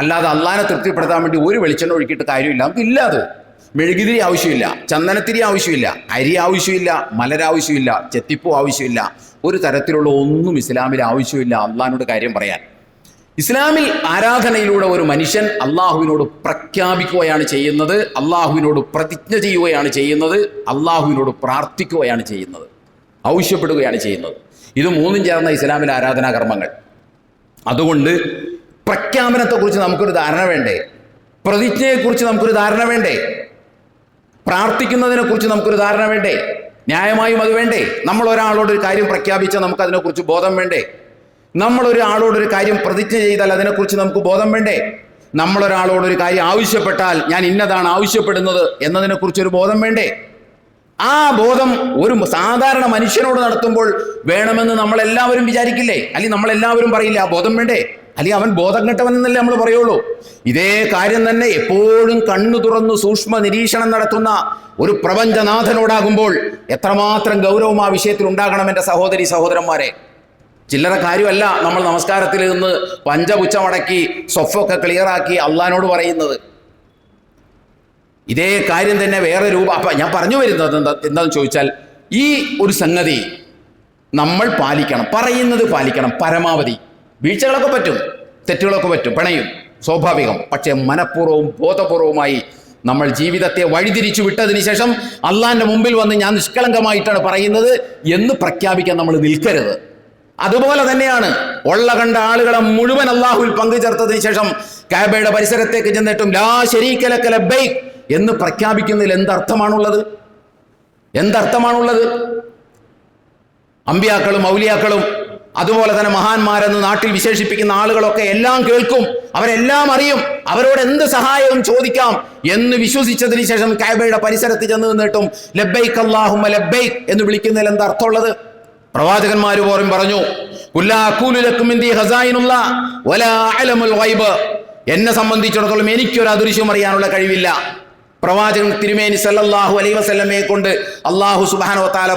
അല്ലാതെ അള്ളാഹിനെ തൃപ്തിപ്പെടുത്താൻ വേണ്ടി ഒരു വെളിച്ചെണ്ണ ഒഴുക്കിയിട്ട് കാര്യമില്ല. നമുക്കില്ല. അത് മെഴുകുതിരി ആവശ്യമില്ല, ചന്ദനത്തിരി ആവശ്യമില്ല, അരി ആവശ്യമില്ല, മലരാവശ്യമില്ല, ചെത്തിപ്പൂ ആവശ്യമില്ല, ഒരു തരത്തിലുള്ള ഒന്നും ഇസ്ലാമിൽ ആവശ്യമില്ല അള്ളാഹിനോട് കാര്യം പറയാൻ. ഇസ്ലാമിൽ ആരാധനയിലൂടെ ഒരു മനുഷ്യൻ അള്ളാഹുവിനോട് പ്രഖ്യാപിക്കുകയാണ് ചെയ്യുന്നത്, അള്ളാഹുവിനോട് പ്രതിജ്ഞ ചെയ്യുകയാണ് ചെയ്യുന്നത്, അള്ളാഹുവിനോട് പ്രാർത്ഥിക്കുകയാണ് ചെയ്യുന്നത്, ആവശ്യപ്പെടുകയാണ് ചെയ്യുന്നത്. ഇത് മൂന്നും ചേർന്ന ഇസ്ലാമിലെ ആരാധനാ കർമ്മങ്ങൾ. അതുകൊണ്ട് പ്രഖ്യാപനത്തെക്കുറിച്ച് നമുക്കൊരു ധാരണ വേണ്ടേ? പ്രതിജ്ഞയെക്കുറിച്ച് നമുക്കൊരു ധാരണ വേണ്ടേ? പ്രാർത്ഥിക്കുന്നതിനെക്കുറിച്ച് നമുക്കൊരു ധാരണ വേണ്ടേ? ന്യായമായും അത് വേണ്ടേ? നമ്മൾ ഒരാളോടൊരു കാര്യം പ്രഖ്യാപിച്ചാൽ നമുക്ക് അതിനെക്കുറിച്ച് ബോധം വേണ്ടേ? നമ്മളൊരാളോടൊരു കാര്യം പ്രതിജ്ഞ ചെയ്താൽ അതിനെക്കുറിച്ച് നമുക്ക് ബോധം വേണ്ടേ? നമ്മളൊരാളോടൊരു കാര്യം ആവശ്യപ്പെട്ടാൽ ഞാൻ ഇന്നതാണ് ആവശ്യപ്പെടുന്നത് എന്നതിനെക്കുറിച്ചൊരു ബോധം വേണ്ടേ? ആ ബോധം ഒരു സാധാരണ മനുഷ്യനോട് നടത്തുമ്പോൾ വേണമെന്ന് നമ്മളെല്ലാവരും വിചാരിക്കില്ലേ? അല്ലെങ്കിൽ നമ്മളെല്ലാവരും പറയില്ല ആ ബോധം വേണ്ടേ? അല്ലെങ്കിൽ അവൻ ബോധം കെട്ടവനെന്നല്ലേ നമ്മൾ പറയുള്ളൂ. ഇതേ കാര്യം തന്നെ എപ്പോഴും കണ്ണു തുറന്ന് സൂക്ഷ്മ നിരീക്ഷണം നടത്തുന്ന ഒരു പ്രപഞ്ചനാഥനോടാകുമ്പോൾ എത്രമാത്രം ഗൗരവം ആ വിഷയത്തിൽ ഉണ്ടാകണം എൻ്റെ സഹോദരി സഹോദരന്മാരെ. ചില്ലറ കാര്യമല്ല നമ്മൾ നമസ്കാരത്തിൽ നിന്ന് പഞ്ചപുച്ഛമടക്കി സ്വഫൊക്കെ ക്ലിയറാക്കി അള്ളാഹിനോട് പറയുന്നത്. ഇതേ കാര്യം തന്നെ വേറെ രൂപ. അപ്പം ഞാൻ പറഞ്ഞു വരുന്നത് എന്താണെന്ന് ചോദിച്ചാൽ, ഈ ഒരു സംഗതി നമ്മൾ പാലിക്കണം, പറയുന്നത് പാലിക്കണം പരമാവധി. വീഴ്ചകളൊക്കെ പറ്റും, തെറ്റുകളൊക്കെ പറ്റും, പിണയും, സ്വാഭാവികം. പക്ഷേ മനഃപൂർവ്വവും ബോധപൂർവവുമായി നമ്മൾ ജീവിതത്തെ വഴിതിരിച്ചു വിട്ടതിന് ശേഷം അള്ളാഹിൻ്റെ മുമ്പിൽ വന്ന് ഞാൻ നിഷ്കളങ്കമായിട്ടാണ് പറയുന്നത് എന്ന് പ്രഖ്യാപിക്കാൻ നമ്മൾ നിൽക്കരുത്. അതുപോലെ തന്നെയാണ് ഉള്ള കണ്ട ആളുകളെ മുഴുവൻ അള്ളാഹുവിൽ പങ്കുചേർത്തതിന് ശേഷം കഅബയുടെ പരിസരത്തേക്ക് ചെന്നിട്ടും ലാ ശരീക ലക ലബ്ബൈക് എന്ന് പ്രഖ്യാപിക്കുന്നതിൽ എന്തർത്ഥമാണുള്ളത്? അമ്പിയാക്കളും ഔലിയാക്കളും അതുപോലെ തന്നെ മഹാന്മാരെന്ന് നാട്ടിൽ വിശേഷിപ്പിക്കുന്ന ആളുകളൊക്കെ എല്ലാം കേൾക്കും, അവരെല്ലാം അറിയും, അവരോട് എന്ത് സഹായവും ചോദിക്കാം എന്ന് വിശ്വസിച്ചതിന് ശേഷം കഅബയുടെ പരിസരത്ത് ചെന്ന് നിന്നിട്ടും ലബ്ബൈക് അല്ലാഹുമ്മ ലബ്ബൈക് എന്ന് വിളിക്കുന്നതിൽ എന്താ അർത്ഥമുള്ളത്? പ്രവാചകന്മാർ പോലും പറഞ്ഞു, എന്നെ സംബന്ധിച്ചിടത്തോളം എനിക്കൊരു അദൃശ്യം അറിയാനുള്ള കഴിവില്ല. പ്രവാചകൻ തിരുമേനി സല്ലല്ലാഹു അലൈഹി വസല്ലമയെ കൊണ്ട് അല്ലാഹു സുബ്ഹാനഹു വ തആല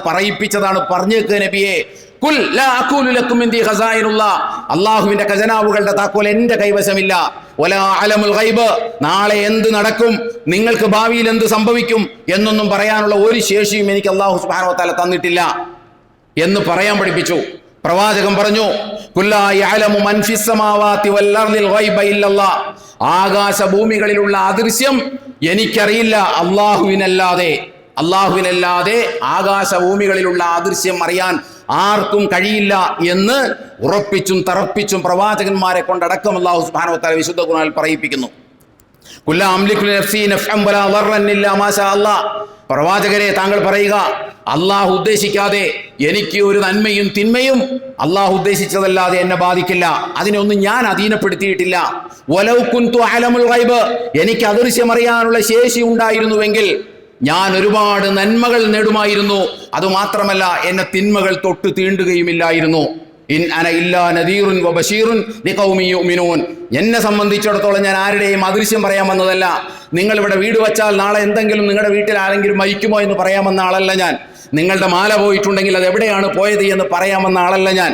പറയിപ്പിച്ചതാണ്. പറഞ്ഞേക്ക് നബിയെ, കുൽ ലാ അഖൂലു ലക്കും ഇൻദി ഖസായിനുല്ലാ, അല്ലാഹുവിന്റെ ഖജനാവുകളുടെ താക്കോൽ എൻ്റെ കൈവശമില്ല. വലാ അലമുൽ ഗൈബ്, നാളെ എന്ത് നടക്കും, നിങ്ങൾക്ക് ഭാവിയിൽ എന്ത് സംഭവിക്കും എന്നൊന്നും പറയാനുള്ള ഒരു ശേഷിയും എനിക്ക് അല്ലാഹു സുബ്ഹാനഹു വ തആല തന്നിട്ടില്ല എന്ന് പറയാൻ പഠിപ്പിച്ചു. പ്രവാചകൻ പറഞ്ഞു, കുല്ലാ യഅലമു മൻ ഫിസ് സമാവാതി വൽ അർദിൽ ഗൈബ ഇല്ലല്ലാഹ്, ആകാശഭൂമികളിലുള്ള അദൃശ്യം എനിക്കറിയില്ല അല്ലാഹുവിനല്ലാതെ ആകാശഭൂമികളിലുള്ള അദൃശ്യം അറിയാൻ ആർക്കും കഴിയില്ല എന്ന് ഉറപ്പിച്ചും തറപ്പിച്ചും പ്രവാചകന്മാരെ കൊണ്ടടക്കം അല്ലാഹു സുബ്ഹാനഹു വ തആല വിശുദ്ധ ഖുർആനിൽ പറയിപ്പിക്കുന്നു. കുല്ലാ അംലികു നഫ്സി നഫ്അൻ വലാ ദർറൻ ഇല്ലാ മാ ശാ അല്ലാഹ്, പ്രവാചകരെ താങ്കൾ പറയുക, അള്ളാഹു ഉദ്ദേശിക്കാതെ എനിക്ക് ഒരു നന്മയും തിന്മയും അള്ളാഹു ഉദ്ദേശിച്ചതല്ലാതെ എന്നെ ബാധിക്കില്ല, അതിനൊന്നും ഞാൻ അധീനപ്പെടുത്തിയിട്ടില്ല. വലൗ കുന്തു അലമുൽ ഗൈബ്, എനിക്ക് അദൃശ്യമറിയാനുള്ള ശേഷി ഉണ്ടായിരുന്നുവെങ്കിൽ ഞാൻ ഒരുപാട് നന്മകൾ നേടുമായിരുന്നു, അതുമാത്രമല്ല എന്നെ തിന്മകൾ തൊട്ട് തീണ്ടുകയുമില്ലായിരുന്നു. ഇൻ അന ഇല്ലാ നദീറുൻ വ ബശീറുൻ ലിഖൗമി യുഅ്മിനൂൻ, എന്നെ സംബന്ധിച്ചിടത്തോളം ഞാൻ ആരുടെയും അദൃശ്യം പറയാൻ വന്നതല്ല. നിങ്ങൾ ഇവിടെ വീട് വച്ചാൽ നാളെ എന്തെങ്കിലും നിങ്ങളുടെ വീട്ടിൽ ആരെങ്കിലും മരിക്കുമോ എന്ന് പറയാമെന്ന ആളല്ല ഞാൻ. നിങ്ങളുടെ മാല പോയിട്ടുണ്ടെങ്കിൽ അത് എവിടെയാണ് പോയത് എന്ന് പറയാമെന്ന ആളല്ല ഞാൻ.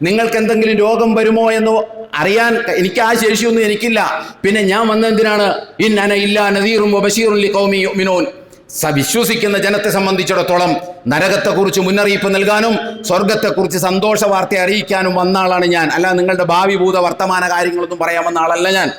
നിങ്ങൾക്ക് എന്തെങ്കിലും രോഗം വരുമോ എന്ന് അറിയാൻ എനിക്ക് ആ ശേഷിയൊന്നും എനിക്കില്ല. പിന്നെ ഞാൻ വന്നെന്തിനാണ്? ഇന്നന ഇല്ലാ നദീറും വബശീറുൻ ലിഖൗമി യുഅ്മിനൂൻ. വിശ്വസിക്കുന്ന ജനത്തെ സംബന്ധിച്ചിടത്തോളം നരകത്തെക്കുറിച്ച് മുന്നറിയിപ്പ് നൽകാനും സ്വർഗത്തെക്കുറിച്ച് സന്തോഷ വാർത്ത അറിയിക്കാനും വന്ന ആളാണ് ഞാൻ. അല്ല നിങ്ങളുടെ ഭാവി ഭൂത വർത്തമാന കാര്യങ്ങളൊന്നും പറയാൻ വന്ന ആളല്ല ഞാൻ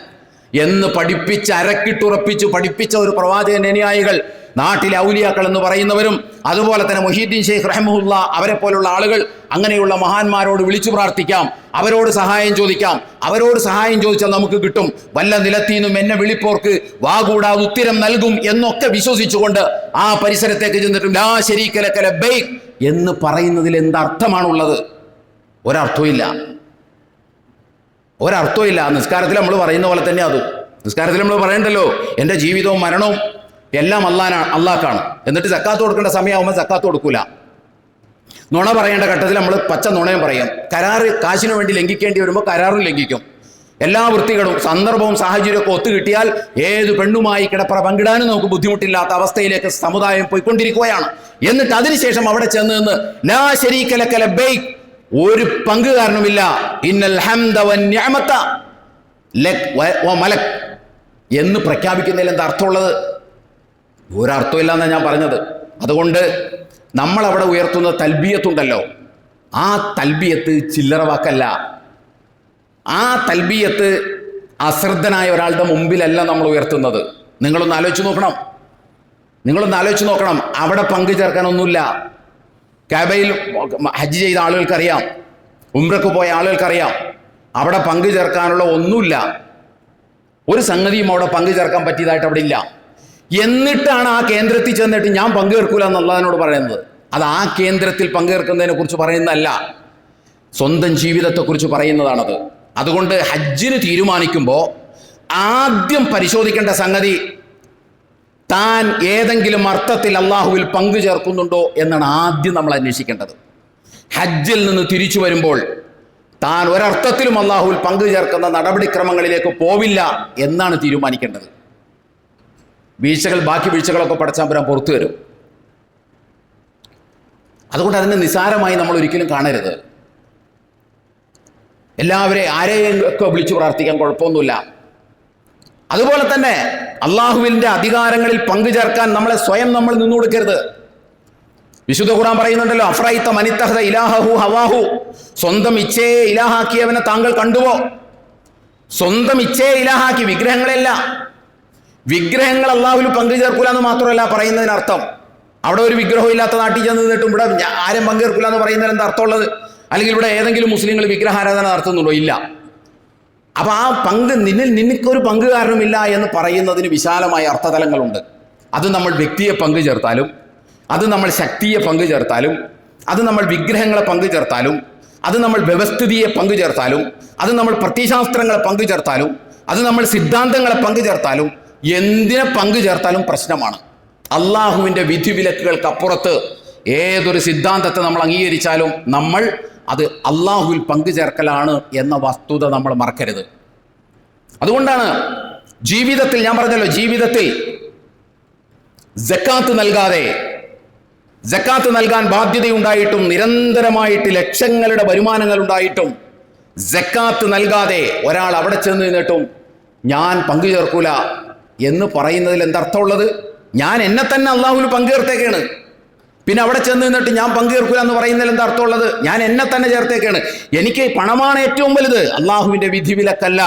എന്ന് പഠിപ്പിച്ച് അരക്കിട്ടുറപ്പിച്ച് പഠിപ്പിച്ച ഒരു പ്രവാചകൻ അനുയായികൾ, നാട്ടിലെ ഔലിയാക്കൾ എന്ന് പറയുന്നവരും അതുപോലെ തന്നെ മുഹീദ്ദീൻ ഷെയ്ഖ് റഹ്മഹുല്ല അവരെ പോലുള്ള ആളുകൾ അങ്ങനെയുള്ള മഹാന്മാരോട് വിളിച്ചു പ്രാർത്ഥിക്കാം, അവരോട് സഹായം ചോദിക്കാം. അവരോട് സഹായം ചോദിച്ചാൽ നമുക്ക് കിട്ടും. വല്ല നിലത്തീന്നും എന്നെ വിളിപ്പോർക്ക് വാകൂടാതെ ഉത്തരം നൽകും എന്നൊക്കെ വിശ്വസിച്ചുകൊണ്ട് ആ പരിസരത്തേക്ക് ചെന്നിട്ടും ലാ ശരീക ലക ലബ്ബൈക് എന്ന് പറയുന്നതിൽ എന്തർത്ഥമാണുള്ളത്? ഒരർത്ഥമില്ല. നിസ്കാരത്തിൽ നമ്മൾ പറയുന്ന പോലെ തന്നെ അതും. നിസ്കാരത്തിൽ നമ്മൾ പറയണ്ടല്ലോ, എൻ്റെ ജീവിതവും മരണവും എല്ലാം അള്ളാഹ്ക്കാണ്. എന്നിട്ട് സക്കാത്ത് കൊടുക്കേണ്ട സമയമാകുമ്പോൾ സക്കാത്ത് കൊടുക്കൂല. നുണ പറയേണ്ട ഘട്ടത്തിൽ നമ്മൾ പച്ച നുണയും പറയും. കരാറ് കാശിന് വേണ്ടി ലംഘിക്കേണ്ടി വരുമ്പോൾ കരാറും ലംഘിക്കും. എല്ലാ വൃത്തികളും സന്ദർഭവും സാഹചര്യമൊക്കെ ഒത്തുകിട്ടിയാൽ ഏത് പെണ്ണുമായി കിടപ്പറ പങ്കിടാനും നമുക്ക് ബുദ്ധിമുട്ടില്ലാത്ത അവസ്ഥയിലേക്ക് സമുദായം പോയിക്കൊണ്ടിരിക്കുകയാണ്. എന്നിട്ട് അതിനുശേഷം അവിടെ ചെന്ന് നിന്ന് ലാ ശരീക ലക ലബ്ബൈക്, ഒരു പങ്കുകാരനുമില്ല, ഇന്നൽ ഹംദ വന്നിഅമത ലക് വമലക് എന്ന് പ്രഖ്യാപിക്കുന്നതിൽ എന്താ അർത്ഥമുള്ളത്? ഒരർത്ഥമില്ല എന്നാണ് ഞാൻ പറഞ്ഞത്. അതുകൊണ്ട് നമ്മളവിടെ ഉയർത്തുന്ന തൽബിയത്തുണ്ടല്ലോ, ആ തൽബിയത്ത് ചില്ലറ വാക്കല്ല. ആ തൽബിയത്ത് അശ്രദ്ധനായ ഒരാളുടെ മുമ്പിലല്ല നമ്മൾ ഉയർത്തുന്നത്. നിങ്ങളൊന്ന് ആലോചിച്ച് നോക്കണം. അവിടെ പങ്കു ചേർക്കാനൊന്നുമില്ല. കഅബയിൽ ഹജ്ജ് ചെയ്ത ആളുകൾക്കറിയാം, ഉംറക്ക് പോയ ആളുകൾക്കറിയാം, അവിടെ പങ്കു ചേർക്കാനുള്ള ഒന്നുമില്ല. ഒരു സംഗതിയും അവിടെ പങ്കു ചേർക്കാൻ പറ്റിയതായിട്ട് അവിടെ ഇല്ല. എന്നിട്ടാണ് ആ കേന്ദ്രത്തിൽ ചെന്നിട്ട് ഞാൻ പങ്കുചേർക്കൂല എന്നുള്ളതിനോട് പറയുന്നത്. അത് ആ കേന്ദ്രത്തിൽ പങ്കുചേർക്കുന്നതിനെ കുറിച്ച് പറയുന്നതല്ല, സ്വന്തം ജീവിതത്തെക്കുറിച്ച് പറയുന്നതാണത്. അതുകൊണ്ട് ഹജ്ജിന് തീരുമാനിക്കുമ്പോൾ ആദ്യം പരിശോധിക്കേണ്ട സംഗതി താൻ ഏതെങ്കിലും അർത്ഥത്തിൽ അള്ളാഹുവിൽ പങ്കു ചേർക്കുന്നുണ്ടോ എന്നാണ് ആദ്യം നമ്മൾ അന്വേഷിക്കേണ്ടത്. ഹജ്ജിൽ നിന്ന് തിരിച്ചു വരുമ്പോൾ താൻ ഒരർത്ഥത്തിലും അള്ളാഹുവിൽ പങ്കു ചേർക്കുന്ന നടപടിക്രമങ്ങളിലേക്ക് പോവില്ല എന്നാണ് തീരുമാനിക്കേണ്ടത്. ബാക്കി വീഴ്ചകളൊക്കെ പടച്ചാമ്പുരാൻ പുറത്തു വരും. അതുകൊണ്ട് അതിനെ നിസാരമായി നമ്മൾ ഒരിക്കലും കാണരുത്. ആരെയും ഒക്കെ വിളിച്ചു പ്രാർത്ഥിക്കാൻ കുഴപ്പമൊന്നുമില്ല. അതുപോലെ തന്നെ അള്ളാഹുവിൻ്റെ അധികാരങ്ങളിൽ പങ്കു ചേർക്കാൻ സ്വയം നമ്മൾ നിന്നുകൊടുക്കരുത്. വിശുദ്ധ ഖുർആൻ പറയുന്നുണ്ടല്ലോ, അഫ്റൈത മനിത്തഖദ ഇലാഹഹു ഹവാഹു, സ്വന്തം ഇച്ഛയെ ഇലാഹാക്കിയവനെ താങ്കൾ കണ്ടുവോ? സ്വന്തം ഇച്ഛയെ ഇലാഹാക്കി, വിഗ്രഹങ്ങൾ അള്ളാഹുവിൽ പങ്കു ചേർക്കൂല എന്ന് മാത്രമല്ല പറയുന്നതിനർത്ഥം. അവിടെ ഒരു വിഗ്രഹം ഇല്ലാത്ത നാട്ടിൽ ചെന്ന് നിന്നിട്ടും ഇവിടെ ആരും പങ്കേർക്കില്ല എന്ന് പറയുന്നതിന് എന്താ അർത്ഥമുള്ളത്? അല്ലെങ്കിൽ ഇവിടെ ഏതെങ്കിലും മുസ്ലിങ്ങൾ വിഗ്രഹാരാധന നടത്തുന്നുണ്ടോ? ഇല്ല. അപ്പൊ ആ നിനക്കൊരു പങ്കുകാരനുമില്ല എന്ന് പറയുന്നതിന് വിശാലമായ അർത്ഥതലങ്ങളുണ്ട്. അത് നമ്മൾ വ്യക്തിയെ പങ്കു ചേർത്താലും, അത് നമ്മൾ ശക്തിയെ പങ്കു ചേർത്താലും, അത് നമ്മൾ വിഗ്രഹങ്ങളെ പങ്കു ചേർത്താലും, അത് നമ്മൾ വ്യവസ്ഥിതിയെ പങ്കു ചേർത്താലും, അത് നമ്മൾ പ്രത്യയശാസ്ത്രങ്ങളെ പങ്കു ചേർത്താലും, അത് നമ്മൾ സിദ്ധാന്തങ്ങളെ പങ്കു ചേർത്താലും, എന്തിനെ പങ്കു ചേർത്താലും പ്രശ്നമാണ്. അള്ളാഹുവിൻ്റെ വിധിവിലക്കുകൾക്കപ്പുറത്ത് ഏതൊരു സിദ്ധാന്തത്തെ നമ്മൾ അംഗീകരിച്ചാലും നമ്മൾ അത് അള്ളാഹുവിൽ പങ്കു ചേർക്കലാണ് എന്ന വസ്തുത നമ്മൾ മറക്കരുത്. അതുകൊണ്ടാണ് ജീവിതത്തിൽ, ഞാൻ പറഞ്ഞല്ലോ, ജീവിതത്തിൽ സക്കാത്ത് നൽകാൻ ബാധ്യതയുണ്ടായിട്ടും നിരന്തരമായിട്ട് ലക്ഷങ്ങളുടെ വരുമാനങ്ങൾ ഉണ്ടായിട്ടും സക്കാത്ത് നൽകാതെ ഒരാൾ അവിടെ ചെന്ന് നിന്നിട്ടും ഞാൻ പങ്കു ചേർക്കൂല എന്ന് പറയുന്നതിൽ എന്തർത്ഥമുള്ളത്? ഞാൻ എന്നെ തന്നെ അള്ളാഹുവിൽ പങ്കുചേർത്തേക്കാണ്. പിന്നെ അവിടെ ചെന്ന് നിന്നിട്ട് ഞാൻ പങ്കുചേർക്കൂല എന്ന് പറയുന്നതിൽ എന്താ അർത്ഥമുള്ളത്? ഞാൻ എന്നെ തന്നെ ചേർത്തേക്കാണ്. എനിക്ക് പണമാണ് ഏറ്റവും വലുത്, അള്ളാഹുവിൻ്റെ വിധിവിലക്കല്ല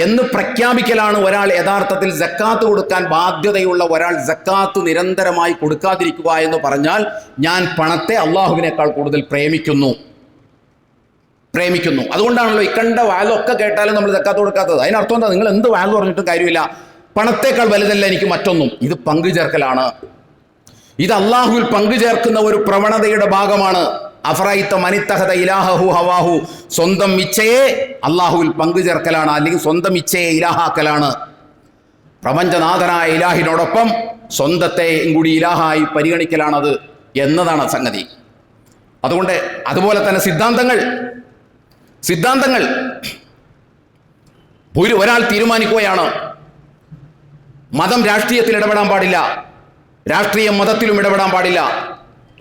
എന്ന് പ്രഖ്യാപിക്കലാണ് ഒരാൾ യഥാർത്ഥത്തിൽ സക്കാത്ത് കൊടുക്കാൻ ബാധ്യതയുള്ള ഒരാൾ. സക്കാത്ത് നിരന്തരമായി കൊടുക്കാതിരിക്കുക എന്ന് പറഞ്ഞാൽ ഞാൻ പണത്തെ അള്ളാഹുവിനേക്കാൾ കൂടുതൽ പ്രേമിക്കുന്നു. അതുകൊണ്ടാണല്ലോ ഇക്കണ്ട വാലൊക്കെ കേട്ടാലും നമ്മൾ സക്കാത്ത് കൊടുക്കാത്തത്. അതിനർത്ഥം എന്താ? നിങ്ങൾ എന്ത് വാല് പറഞ്ഞിട്ടും കാര്യമില്ല, പണത്തേക്കാൾ വലുതല്ല എനിക്ക് മറ്റൊന്നും. ഇത് പങ്കു ചേർക്കലാണ്. ഇത് അള്ളാഹുവിൽ പങ്കു ചേർക്കുന്ന ഒരു പ്രവണതയുടെ ഭാഗമാണ്. അഫറൈത മനിത്തഖദ ഇലാഹഹു ഹവാഹു, സ്വന്തം ഇച്ഛയെ അള്ളാഹുവിൽ പങ്കു ചേർക്കലാണ്, അല്ലെങ്കിൽ സ്വന്തം ഇച്ഛയെ ഇലാഹാക്കലാണ്. പ്രപഞ്ചനാഥനായ ഇലാഹിനോടൊപ്പം സ്വന്തത്തെ കൂടി ഇലാഹായി പരിഗണിക്കലാണത് എന്നതാണ് സംഗതി. അതുകൊണ്ട് അതുപോലെ തന്നെ സിദ്ധാന്തങ്ങൾ ഒരാൾ തീരുമാനിക്കുകയാണ്, മതം രാഷ്ട്രീയത്തിൽ ഇടപെടാൻ പാടില്ല, രാഷ്ട്രീയം മതത്തിലും ഇടപെടാൻ പാടില്ല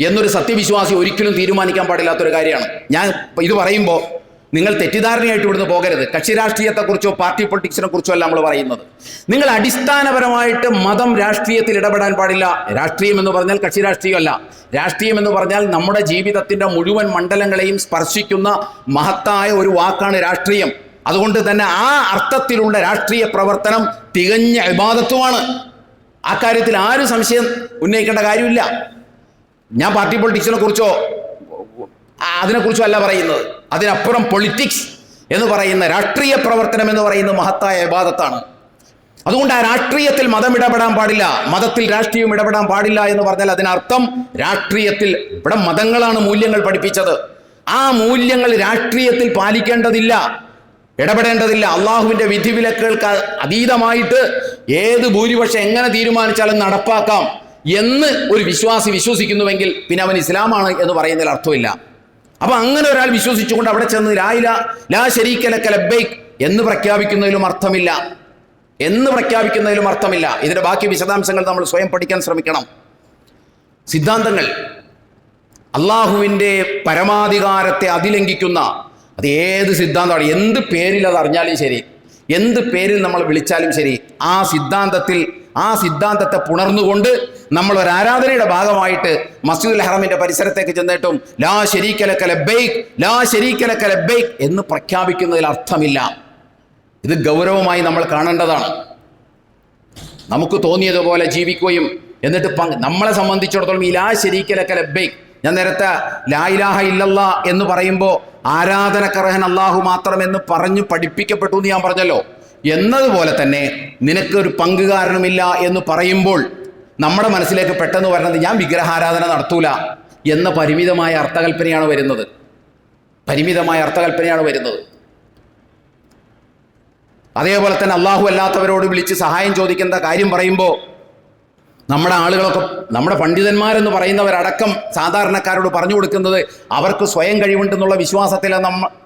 എന്നൊരു സത്യവിശ്വാസി ഒരിക്കലും തീരുമാനിക്കാൻ പാടില്ലാത്തൊരു കാര്യമാണ്. ഞാൻ ഇത് പറയുമ്പോൾ നിങ്ങൾ തെറ്റിദ്ധാരണയായിട്ട് ഇവിടുന്ന് പോകരുത്. കക്ഷി രാഷ്ട്രീയത്തെക്കുറിച്ചോ പാർട്ടി പൊളിറ്റിക്സിനെ കുറിച്ചോ അല്ല നമ്മൾ പറയുന്നത്. നിങ്ങൾ അടിസ്ഥാനപരമായിട്ട് മതം രാഷ്ട്രീയത്തിൽ ഇടപെടാൻ പാടില്ല. രാഷ്ട്രീയം എന്ന് പറഞ്ഞാൽ കക്ഷി രാഷ്ട്രീയമല്ല. രാഷ്ട്രീയം എന്ന് പറഞ്ഞാൽ നമ്മുടെ ജീവിതത്തിൻ്റെ മുഴുവൻ മണ്ഡലങ്ങളെയും സ്പർശിക്കുന്ന മഹത്തായ ഒരു വാക്കാണ് രാഷ്ട്രീയം. അതുകൊണ്ട് തന്നെ ആ അർത്ഥത്തിലുള്ള രാഷ്ട്രീയ പ്രവർത്തനം തികഞ്ഞ ഇബാദത്തുമാണ്. ആ കാര്യത്തിൽ ആരും സംശയം ഉന്നയിക്കേണ്ട കാര്യമില്ല. ഞാൻ പാർട്ടി പൊളിറ്റിക്സിനെ കുറിച്ചോ അതിനെക്കുറിച്ചോ അല്ല പറയുന്നത്. അതിനപ്പുറം പൊളിറ്റിക്സ് എന്ന് പറയുന്ന രാഷ്ട്രീയ പ്രവർത്തനം എന്ന് പറയുന്ന മഹത്തായ ഇബാദത്താണ്. അതുകൊണ്ട് ആ രാഷ്ട്രീയത്തിൽ മതം ഇടപെടാൻ പാടില്ല, മതത്തിൽ രാഷ്ട്രീയം ഇടപെടാൻ പാടില്ല എന്ന് പറഞ്ഞാൽ അതിനർത്ഥം രാഷ്ട്രീയത്തിൽ ഇവിടെ മതങ്ങളാണ് മൂല്യങ്ങൾ പഠിപ്പിച്ചത്. ആ മൂല്യങ്ങൾ രാഷ്ട്രീയത്തിൽ പാലിക്കേണ്ടതില്ല, ഇടപെടേണ്ടതില്ല. അള്ളാഹുവിൻ്റെ വിധിവിലക്കുകൾക്ക് അതീതമായിട്ട് ഏത് ഭൂരിപക്ഷം എങ്ങനെ തീരുമാനിച്ചാലും നടപ്പാക്കാം എന്ന് ഒരു വിശ്വാസി വിശ്വസിക്കുന്നുവെങ്കിൽ പിന്നെ അവൻ ഇസ്ലാമാണ് എന്ന് പറയുന്നതിൽ അർത്ഥമില്ല. അപ്പൊ അങ്ങനെ ഒരാൾ വിശ്വസിച്ചുകൊണ്ട് അവിടെ ചെന്ന് ലാ ശരീക ലക ലബ്ബൈക് എന്ന് പ്രഖ്യാപിക്കുന്നതിലും അർത്ഥമില്ല. ഇതിന്റെ ബാക്കി വിശദാംശങ്ങൾ നമ്മൾ സ്വയം പഠിക്കാൻ ശ്രമിക്കണം. സിദ്ധാന്തങ്ങൾ അള്ളാഹുവിൻ്റെ പരമാധികാരത്തെ അതിലംഘിക്കുന്ന അത് ഏത് സിദ്ധാന്തമാണ്, എന്ത് പേരിൽ അത് അറിഞ്ഞാലും ശരി, എന്ത് പേരിൽ നമ്മൾ വിളിച്ചാലും ശരി, ആ സിദ്ധാന്തത്തെ പുണർന്നുകൊണ്ട് നമ്മൾ ഒരു ആരാധനയുടെ ഭാഗമായിട്ട് മസ്ജിദുൽ ഹറമിന്റെ പരിസരത്തേക്ക് ചെന്നിട്ടും ലാ ശരീക ലക ലബ്ബൈക് എന്ന് പ്രഖ്യാപിക്കുന്നതിൽ അർത്ഥമില്ല. ഇത് ഗൗരവമായി നമ്മൾ കാണേണ്ടതാണ്. നമുക്ക് തോന്നിയതുപോലെ ജീവിക്കുകയും എന്നിട്ട് നമ്മളെ സംബന്ധിച്ചിടത്തോളം ഈ ലാ ശരീക ലക ലബ്ബൈക്, ഞാൻ നേരത്തെ ലാ ഇലാഹ ഇല്ലല്ലാ എന്ന് പറയുമ്പോൾ ആരാധനക്കർഹൻ അല്ലാഹു മാത്രമെന്ന് പറഞ്ഞു പഠിപ്പിക്കപ്പെട്ടു എന്ന് ഞാൻ പറഞ്ഞല്ലോ. എന്നതുപോലെ തന്നെ നിനക്കൊരു പങ്കുകാരനുമില്ല എന്ന് പറയുമ്പോൾ നമ്മുടെ മനസ്സിലേക്ക് പെട്ടെന്ന് വരുന്നത് ഞാൻ വിഗ്രഹാരാധന നടത്തൂല എന്ന പരിമിതമായ അർത്ഥകൽപ്പനയാണ് വരുന്നത്. അതേപോലെ തന്നെ അള്ളാഹു അല്ലാത്തവരോട് വിളിച്ച് സഹായം ചോദിക്കുന്ന കാര്യം പറയുമ്പോൾ നമ്മുടെ ആളുകളൊക്കെ, നമ്മുടെ പണ്ഡിതന്മാരെന്ന് പറയുന്നവരടക്കം സാധാരണക്കാരോട് പറഞ്ഞു കൊടുക്കുന്നത് അവർക്ക് സ്വയം കഴിവുണ്ടെന്നുള്ള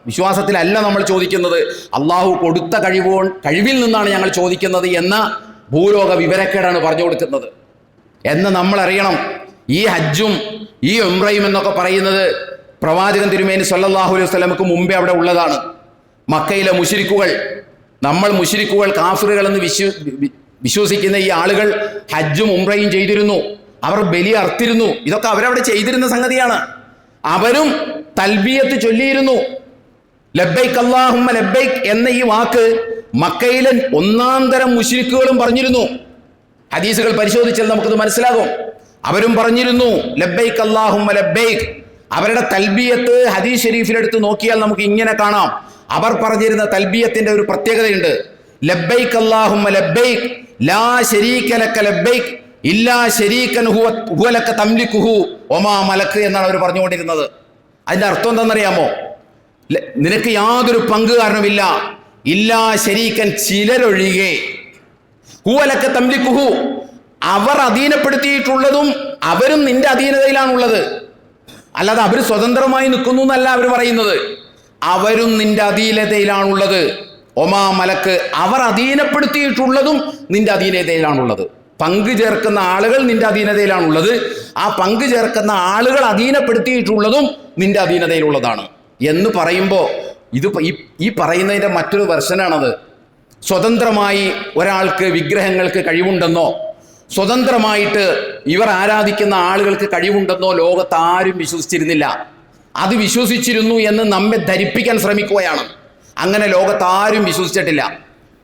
വിശ്വാസത്തിലല്ല നമ്മൾ ചോദിക്കുന്നത്, അള്ളാഹു കൊടുത്ത കഴിവിൽ നിന്നാണ് ഞങ്ങൾ ചോദിക്കുന്നത് എന്ന ഭൂലോക വിവരക്കേടാണ് പറഞ്ഞു കൊടുക്കുന്നത് എന്ന് നമ്മൾ അറിയണം. ഈ ഹജ്ജും ഈ ഉംറയും എന്നൊക്കെ പറയുന്നത് പ്രവാചകൻ തിരുമേനി സ്വല്ലല്ലാഹു അലൈഹി വസല്ലമക്ക് മുമ്പേ അവിടെ ഉള്ളതാണ്. മക്കയിലെ മുശ്രിക്കുകൾ കാഫിറുകളെന്ന് വിശ്വസിക്കുന്ന ഈ ആളുകൾ ഹജ്ജും ഉംറയും ചെയ്തിരുന്നു, അവർ ബലി അർത്തിരുന്നു. ഇതൊക്കെ അവരവിടെ ചെയ്തിരുന്ന സംഗതിയാണ്. അവരും തൽബിയത്ത് ചൊല്ലിയിരുന്നു. ലബ്ബൈക് അല്ലാഹുമ്മ ലബ്ബൈക് എന്ന ഈ വാക്ക് മക്കയിലെ ഒന്നാം തരം മുശ്രിക്കുകളും പറഞ്ഞിരുന്നു. ഹദീസുകൾ പരിശോധിച്ചാൽ നമുക്കത് മനസ്സിലാകും. അവരും പറഞ്ഞിരുന്നു ലബ്ബൈക് അല്ലാഹുമ്മ ലബ്ബൈക്. അവരുടെ തൽബിയത്ത് ഹദീസ് ഷരീഫിലെടുത്ത് നോക്കിയാൽ നമുക്ക് ഇങ്ങനെ കാണാം. അവർ പറഞ്ഞിരുന്ന തൽബിയത്തിന്റെ ഒരു പ്രത്യേകതയുണ്ട്. ലബ്ബൈക് അല്ലാഹുമ്മ ലബ്ബൈക് ലാ ശരീക ലക ലബ്ബൈക് ഇല്ലാ ശരീകൻ ഹുവ ലക തംലികുഹു വമാ മലക് എന്നാണ് അവർ പറഞ്ഞുകൊണ്ടിരുന്നത്. അതിന്റെ അർത്ഥം എന്താണെന്നറിയാമോ? നിനക്ക് യാതൊരു പങ്കുകാരനുമില്ല, ഇല്ലാ ശരീകൻ, ചിലരൊഴികെ, ഹുവ ലക തംലികുഹു, അവർ അധീനപ്പെടുത്തിയിട്ടുള്ളതും അവരും നിന്റെ അധീനതയിലാണുള്ളത്. അല്ലാതെ അവർ സ്വതന്ത്രമായി നിൽക്കുന്നു എന്നല്ല അവർ പറയുന്നത്, അവരും നിന്റെ അധീനതയിലാണുള്ളത്. ഒമാ മലക്ക്, അവർ അധീനപ്പെടുത്തിയിട്ടുള്ളതും നിന്റെ അധീനതയിലാണുള്ളത്. പങ്കു ചേർക്കുന്ന ആളുകൾ നിന്റെ അധീനതയിലാണുള്ളത്. ആ പങ്കു ചേർക്കുന്ന ആളുകൾ അധീനപ്പെടുത്തിയിട്ടുള്ളതും നിന്റെ അധീനതയിലുള്ളതാണ് എന്ന് പറയുമ്പോൾ ഇത് ഈ പറയുന്നതിൻ്റെ മറ്റൊരു വെർഷനാണത്. സ്വതന്ത്രമായി ഒരാൾക്ക് വിഗ്രഹങ്ങൾക്ക് കഴിവുണ്ടെന്നോ സ്വതന്ത്രമായിട്ട് ഇവർ ആരാധിക്കുന്ന ആളുകൾക്ക് കഴിവുണ്ടെന്നോ ലോകത്ത് ആരും വിശ്വസിച്ചിരുന്നില്ല. അത് വിശ്വസിച്ചിരുന്നു എന്ന് നമ്മെ ധരിപ്പിക്കാൻ ശ്രമിക്കുകയാണ്. അങ്ങനെ ലോകത്താരും വിശ്വസിച്ചിട്ടില്ല.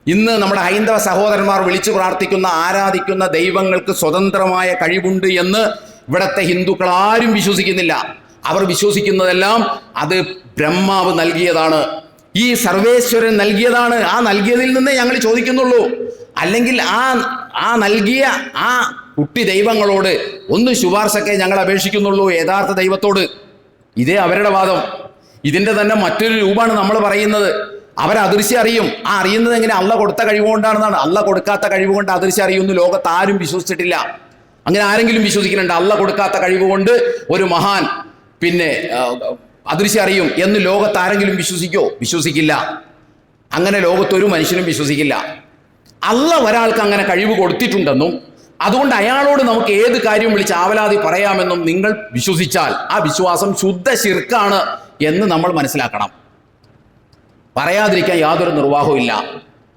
ഇന്ന് നമ്മുടെ ഹൈന്ദവ സഹോദരന്മാർ വിളിച്ചു പ്രാർത്ഥിക്കുന്ന ആരാധിക്കുന്ന ദൈവങ്ങൾക്ക് സ്വതന്ത്രമായ കഴിവുണ്ട് എന്ന് ഇവിടുത്തെ ഹിന്ദുക്കൾ ആരും വിശ്വസിക്കുന്നില്ല. അവർ വിശ്വസിക്കുന്നതെല്ലാം അത് ബ്രഹ്മാവ് നൽകിയതാണ്, ഈ സർവേശ്വരൻ നൽകിയതാണ്. ആ നൽകിയതിൽ നിന്നേ ഞങ്ങൾ ചോദിക്കുന്നുള്ളൂ. അല്ലെങ്കിൽ ആ നൽകിയ ആ കുട്ടി ദൈവങ്ങളോട് ഒന്ന് ശുപാർശക്കെ ഞങ്ങൾ അപേക്ഷിക്കുന്നുള്ളൂ, യഥാർത്ഥ ദൈവത്തോട്. ഇതേ അവരുടെ വാദം. ഇതിൻ്റെ തന്നെ മറ്റൊരു രൂപമാണ് നമ്മൾ പറയുന്നത്. അവരദൃശ്യം അറിയും. ആ അറിയുന്നത് എങ്ങനെ? അള്ള കൊടുത്ത കഴിവുകൊണ്ടാണെന്നാണ്. അള്ള കൊടുക്കാത്ത കഴിവുകൊണ്ട് അദൃശ്യം അറിയുമെന്ന് ലോകത്ത് ആരും വിശ്വസിച്ചിട്ടില്ല. അങ്ങനെ ആരെങ്കിലും വിശ്വസിക്കുന്നുണ്ട് അള്ള കൊടുക്കാത്ത കഴിവുകൊണ്ട് ഒരു മഹാൻ പിന്നെ അദൃശ്യം അറിയും എന്ന് ലോകത്ത് ആരെങ്കിലും വിശ്വസിക്കോ? വിശ്വസിക്കില്ല. അങ്ങനെ ലോകത്തൊരു മനുഷ്യനും വിശ്വസിക്കില്ല. അള്ള ഒരാൾക്ക് അങ്ങനെ കഴിവ് കൊടുത്തിട്ടുണ്ടെന്നും അതുകൊണ്ട് അയാളോട് നമുക്ക് ഏത് കാര്യവും വിളിച്ച് ആവലാതി പറയാമെന്നും നിങ്ങൾ വിശ്വസിച്ചാൽ ആ വിശ്വാസം ശുദ്ധ ശിർക്കാണ് എന്ന് നമ്മൾ മനസ്സിലാക്കണം. പറയാതിരിക്കാൻ യാതൊരു നിർവാഹവും ഇല്ല.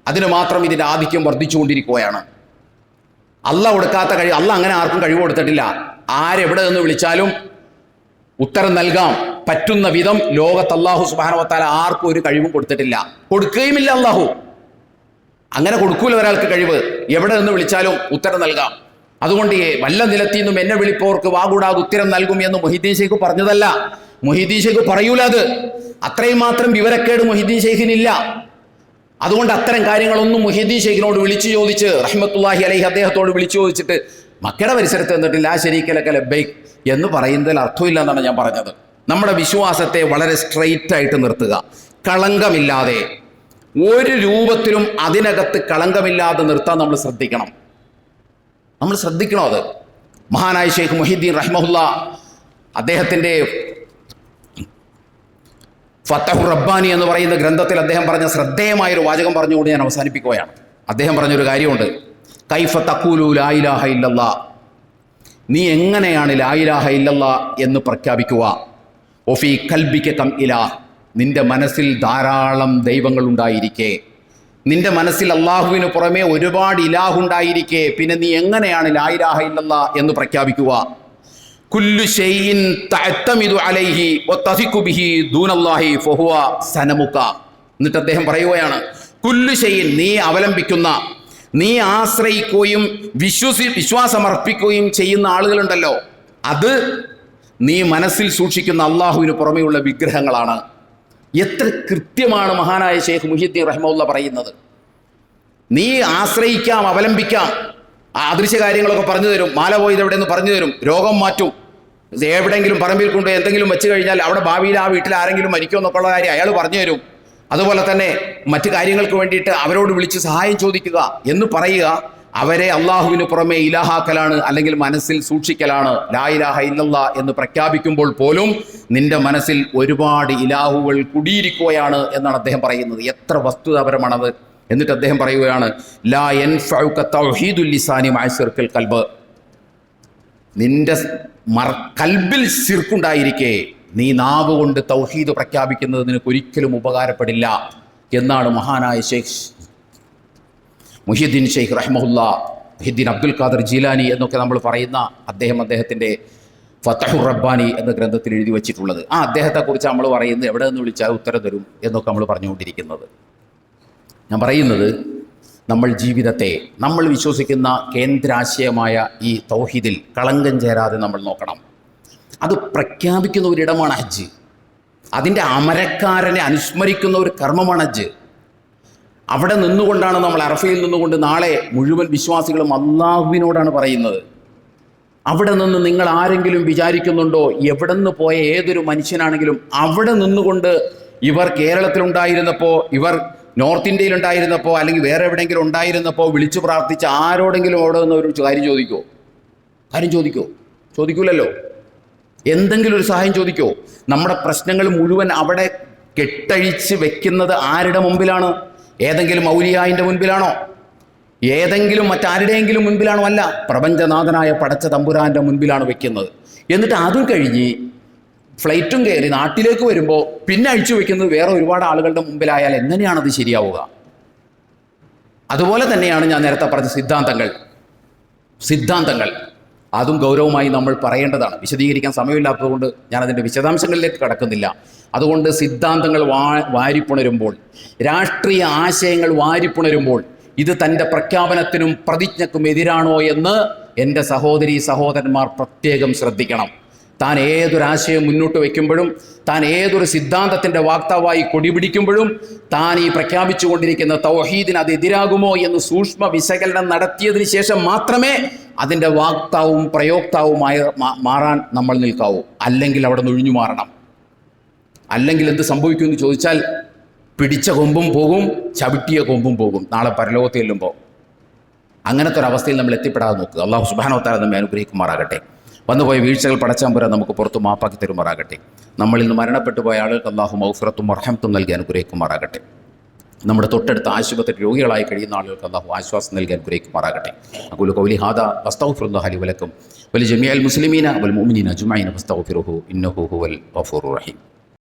അതിന് മാത്രം ഇതിൻ്റെ ആധിക്യം വർദ്ധിച്ചുകൊണ്ടിരിക്കുകയാണ്. അള്ളാഹ് കൊടുക്കാത്ത കഴിവ്, അള്ളാഹ് അങ്ങനെ ആർക്കും കഴിവ് കൊടുത്തിട്ടില്ല. ആരെവിടെ നിന്ന് വിളിച്ചാലും ഉത്തരം നൽകാം പറ്റുന്ന വിധം ലോകത്ത് അല്ലാഹു സുബ്ഹാനഹു വ തആല ആർക്കും ഒരു കഴിവും കൊടുത്തിട്ടില്ല, കൊടുക്കുകയുമില്ല. അല്ലാഹു അങ്ങനെ കൊടുക്കൂല ഒരാൾക്ക് കഴിവ്. എവിടെ നിന്ന് വിളിച്ചാലും ഉത്തരം നൽകാം. അതുകൊണ്ട് വല്ല നിലത്തിൽ നിന്നും എന്നെ വിളിപ്പോർക്ക് വാകൂടാതെ ഉത്തരം നൽകും എന്ന് മുഹീദ്ദീൻ ശൈഖ് പറഞ്ഞതല്ല. മുഹീദ്ദീൻ ശൈഖ് പറയൂല. അത് അത്രയും മാത്രം വിവരക്കേട് മുഹീദ്ദീൻ ശൈഖിനില്ല. അതുകൊണ്ട് അത്തരം കാര്യങ്ങളൊന്നും മുഹീദ്ദീൻ ശൈഖിനോട് വിളിച്ചു ചോദിച്ച് റഹ്മത്തുള്ളാഹി അലൈഹി അദ്ദേഹത്തോട് വിളിച്ചു ചോദിച്ചിട്ട് മക്കയുടെ പരിസരത്ത് എന്നിട്ട് ലാ ശരീക ലക ലബ്ബൈക് എന്ന് പറയുന്നതിൽ അർത്ഥമില്ല എന്നാണ് ഞാൻ പറഞ്ഞത്. നമ്മുടെ വിശ്വാസത്തെ വളരെ സ്ട്രെയിറ്റ് ആയിട്ട് നിർത്തുക, കളങ്കമില്ലാതെ, ഒരു രൂപത്തിലും അതിനകത്ത് കളങ്കമില്ലാതെ നിർത്താൻ നമ്മൾ ശ്രദ്ധിക്കണം. അത് മഹാനായ ഷെയ്ഖ് മുഹീദ്ദീൻ റഹ്മഹുല്ലാ അദ്ദേഹത്തിൻ്റെ ഫതഹുർ റബ്ബാനി എന്ന് പറയുന്ന ഗ്രന്ഥത്തിൽ അദ്ദേഹം പറഞ്ഞ ശ്രദ്ധേയമായൊരു വാചകം പറഞ്ഞുകൊണ്ട് ഞാൻ അവസാനിപ്പിക്കുകയാണ്. അദ്ദേഹം പറഞ്ഞൊരു കാര്യമുണ്ട്, കൈഫ തഖൂലു ലാ ഇലാഹ ഇല്ലല്ലാ, നീ എങ്ങനെയാണ് ലാ ഇലാഹ ഇല്ലല്ലാ എന്ന് പ്രഖ്യാപിക്കുക. ഒഫി കൽബിക കം ഇലാഹ്, നിന്റെ മനസ്സിൽ ധാരാളം ദൈവങ്ങൾ ഉണ്ടായിരിക്കെ, നിന്റെ മനസ്സിൽ അള്ളാഹുവിന് പുറമെ ഒരുപാട് ഇലാഹുണ്ടായിരിക്കെ പിന്നെ നീ എങ്ങനെയാണ് ലാ ഇലാഹ ഇല്ലല്ലാ എന്ന് പ്രഖ്യാപിക്കുക. കുല്ലു ഷൈഇൻ തഅതമിദു അലൈഹി വതസിഖു ബിഹി ദൂനല്ലാഹി ഫഹുവ സനമുക. എന്നിട്ട് അദ്ദേഹം പറയുകയാണ്, കുല്ലു ഷൈഇൻ, നീ അവലംബിക്കുന്ന, നീ ആശ്രയിക്കുകയും വിശ്വാസമർപ്പിക്കുകയും ചെയ്യുന്ന ആളുകളുണ്ടല്ലോ, അത് നീ മനസ്സിൽ സൂക്ഷിക്കുന്ന അള്ളാഹുവിന് പുറമെയുള്ള വിഗ്രഹങ്ങളാണ്. എത്ര കൃത്യമാണ് മഹാനായ ഷെയ്ഖ് മുഹീദ്ദീൻ റഹ്മത്തുള്ളാഹി പറയുന്നത്. നീ ആശ്രയിക്കാം, അവലംബിക്കാം, അദൃശ്യ കാര്യങ്ങളൊക്കെ പറഞ്ഞു തരും, മാല പോയത് എവിടെയെന്ന് പറഞ്ഞു തരും, രോഗം മാറ്റും, എവിടെയെങ്കിലും പറമ്പിൽ കൊണ്ട് എന്തെങ്കിലും വെച്ച് കഴിഞ്ഞാൽ അവിടെ ഭാവിയിൽ ആ വീട്ടിൽ ആരെങ്കിലും മരിക്കുമോ എന്നൊക്കെയുള്ള കാര്യം അയാൾ പറഞ്ഞു തരും. അതുപോലെ തന്നെ മറ്റു കാര്യങ്ങൾക്ക് വേണ്ടിയിട്ട് അവരോട് വിളിച്ച് സഹായം ചോദിക്കുക എന്ന് പറയുക അവരെ അള്ളാഹുവിന് പുറമെ ഇലാഹാക്കലാണ്, അല്ലെങ്കിൽ മനസ്സിൽ സൂക്ഷിക്കലാണ്. ലാ ഇലാഹ ഇല്ലല്ലാ എന്ന് പ്രഖ്യാപിക്കുമ്പോൾ പോലും നിന്റെ മനസ്സിൽ ഒരുപാട് ഇലാഹുകൾ കുടിയിരിക്കുകയാണ് എന്നാണ് അദ്ദേഹം പറയുന്നത്. എത്ര വസ്തുതാപരമാണത്. എന്നിട്ട് അദ്ദേഹം പറയുകയാണ്, ലാ യൻഫഉക തൗഹീദുൽ ലിസാനി മഅ ശിർക്കിൽ ഖൽബ്, നിന്റെ കൽബിൽ ശിർക്കുണ്ടായിരിക്കെ നീ നാവ് കൊണ്ട് തൗഹീദ് പ്രഖ്യാപിക്കുന്നത് നിനക്ക് ഒരിക്കലും ഉപകാരപ്പെടില്ല എന്നാണ് മഹാനായ ഷെയ്ഖ് മുഹീദ്ദീൻ ഷെയ്ഖ് റഹ്മത്തുള്ളാ, മുഹീദ്ദീൻ അബ്ദുൽ ഖാദിർ ജീലാനി എന്നൊക്കെ നമ്മൾ പറയുന്ന അദ്ദേഹത്തിൻ്റെ ഫതഹുർ റബ്ബാനി എന്ന ഗ്രന്ഥത്തിൽ എഴുതി വച്ചിട്ടുള്ളത്. ആ അദ്ദേഹത്തെക്കുറിച്ച് നമ്മൾ പറയുന്നത് എവിടെ നിന്ന് വിളിച്ചാൽ ഉത്തരം തരും എന്നൊക്കെ നമ്മൾ പറഞ്ഞുകൊണ്ടിരിക്കുന്നത്. ഞാൻ പറയുന്നത്, നമ്മൾ ജീവിതത്തെ, നമ്മൾ വിശ്വസിക്കുന്ന കേന്ദ്രാശയമായ ഈ തൗഹീദിൽ കളങ്കം ചേരാതെ നമ്മൾ നോക്കണം. അത് പ്രഖ്യാപിക്കുന്ന ഒരിടമാണ് ഹജ്ജ്. അതിൻ്റെ അമരക്കാരനെ അനുസ്മരിക്കുന്ന ഒരു കർമ്മമാണ് ഹജ്ജ്. അവിടെ നിന്നുകൊണ്ടാണ് നമ്മൾ അറഫയിൽ നിന്നുകൊണ്ട് നാളെ മുഴുവൻ വിശ്വാസികളും അള്ളാഹുവിനോടാണ് പറയുന്നത്. അവിടെ നിന്ന് നിങ്ങൾ ആരെങ്കിലും വിചാരിക്കുന്നുണ്ടോ, എവിടെ നിന്ന് പോയ ഏതൊരു മനുഷ്യനാണെങ്കിലും അവിടെ നിന്നുകൊണ്ട് ഇവർ കേരളത്തിലുണ്ടായിരുന്നപ്പോൾ, ഇവർ നോർത്ത് ഇന്ത്യയിലുണ്ടായിരുന്നപ്പോൾ, അല്ലെങ്കിൽ വേറെ എവിടെയെങ്കിലും ഉണ്ടായിരുന്നപ്പോൾ വിളിച്ചു പ്രാർത്ഥിച്ച ആരോടെങ്കിലും അവിടെ നിന്ന് ഒരു കാര്യം ചോദിക്കൂലല്ലോ. എന്തെങ്കിലും ഒരു സഹായം ചോദിക്കോ? നമ്മുടെ പ്രശ്നങ്ങൾ മുഴുവൻ അവിടെ കെട്ടഴിച്ച് വെക്കുന്നത് ആരുടെ മുമ്പിലാണ്? ഏതെങ്കിലും ഔലിയായിൻ്റെ മുൻപിലാണോ? ഏതെങ്കിലും മറ്റാരുടെയെങ്കിലും മുൻപിലാണോ? അല്ല, പ്രപഞ്ചനാഥനായ പടച്ച തമ്പുരാൻ്റെ മുൻപിലാണ് വെക്കുന്നത്. എന്നിട്ട് അതും കഴിഞ്ഞ് ഫ്ലൈറ്റും കയറി നാട്ടിലേക്ക് വരുമ്പോൾ പിന്നെ അഴിച്ചു വെക്കുന്നത് വേറെ ഒരുപാട് ആളുകളുടെ മുമ്പിലായാൽ എങ്ങനെയാണത് ശരിയാവുക? അതുപോലെ തന്നെയാണ് ഞാൻ നേരത്തെ പറഞ്ഞ സിദ്ധാന്തങ്ങൾ അതും ഗൗരവമായി നമ്മൾ പറയേണ്ടതാണ്. വിശദീകരിക്കാൻ സമയമില്ലാത്തതുകൊണ്ട് ഞാനതിൻ്റെ വിശദാംശങ്ങളിലേക്ക് കടക്കുന്നില്ല. അതുകൊണ്ട് സിദ്ധാന്തങ്ങൾ വാരിപ്പുണരുമ്പോൾ, രാഷ്ട്രീയ ആശയങ്ങൾ വാരിപ്പുണരുമ്പോൾ ഇത് തൻ്റെ പ്രഖ്യാപനത്തിനും പ്രതിജ്ഞക്കും എതിരാണോ എന്ന് എൻ്റെ സഹോദരീ സഹോദരന്മാർ പ്രത്യേകം ശ്രദ്ധിക്കണം. താൻ ഏതൊരാശയം മുന്നോട്ട് വയ്ക്കുമ്പോഴും, താൻ ഏതൊരു സിദ്ധാന്തത്തിൻ്റെ വാക്താവായി കൊടിപിടിക്കുമ്പോഴും താൻ ഈ പ്രഖ്യാപിച്ചു കൊണ്ടിരിക്കുന്ന തൗഹീദിന് അത് എതിരാകുമോ എന്ന് സൂക്ഷ്മ വിശകലനം നടത്തിയതിന് ശേഷം മാത്രമേ അതിൻ്റെ വാക്താവും പ്രയോക്താവുമായി മാറാൻ നമ്മൾ നിൽക്കാവൂ. അല്ലെങ്കിൽ അവിടെ നിന്ന് ഒഴിഞ്ഞു മാറണം. അല്ലെങ്കിൽ എന്ത് സംഭവിക്കുമെന്ന് ചോദിച്ചാൽ, പിടിച്ച കൊമ്പും പോകും, ചവിട്ടിയ കൊമ്പും പോകും നാളെ പരലോകത്ത് ചെല്ലുമ്പോൾ. അങ്ങനത്തെ ഒരു അവസ്ഥയിൽ നമ്മൾ എത്തിപ്പെടാതെ നോക്കുക. അല്ലാഹു സുബ്ഹാനഹു വ തആല നമ്മെ അനുഗ്രഹിക്കുമാറാകട്ടെ. വന്നുപോയ വീഴ്ചകൾ പടച്ചമ്പുരാൻ നമുക്ക് പുറത്ത് മാപ്പാക്കി തരുമാറാകട്ടെ. നമ്മളിൽ നിന്ന് മരണപ്പെട്ടു പോയ ആളുകൾക്ക് അല്ലാഹു മഗ്ഫിറത്തും റഹ്മത്തും നൽകി അനുഗ്രഹിക്കുമാറാകട്ടെ. നമ്മുടെ തൊട്ടടുത്ത ആശുപത്രി രോഗികളായി കഴിയുന്ന ആളുകൾക്ക് അല്ലാഹു ആശ്വാസം നൽകാൻ കുരയ്ക്കുമാറാകട്ടെ. അഖൂലു ഖൗലി ഹാദാ വസ്തഗ്ഫിറുല്ലാഹ ലി വലക്കും വലിജമീഅൽ മുസ്ലിമീന വൽ മുഅ്മിനീന അജ്മഈന ഫസ്തഗ്ഫിറുഹു ഇന്നഹു ഹുവൽ ഗഫൂറുർ റഹീം.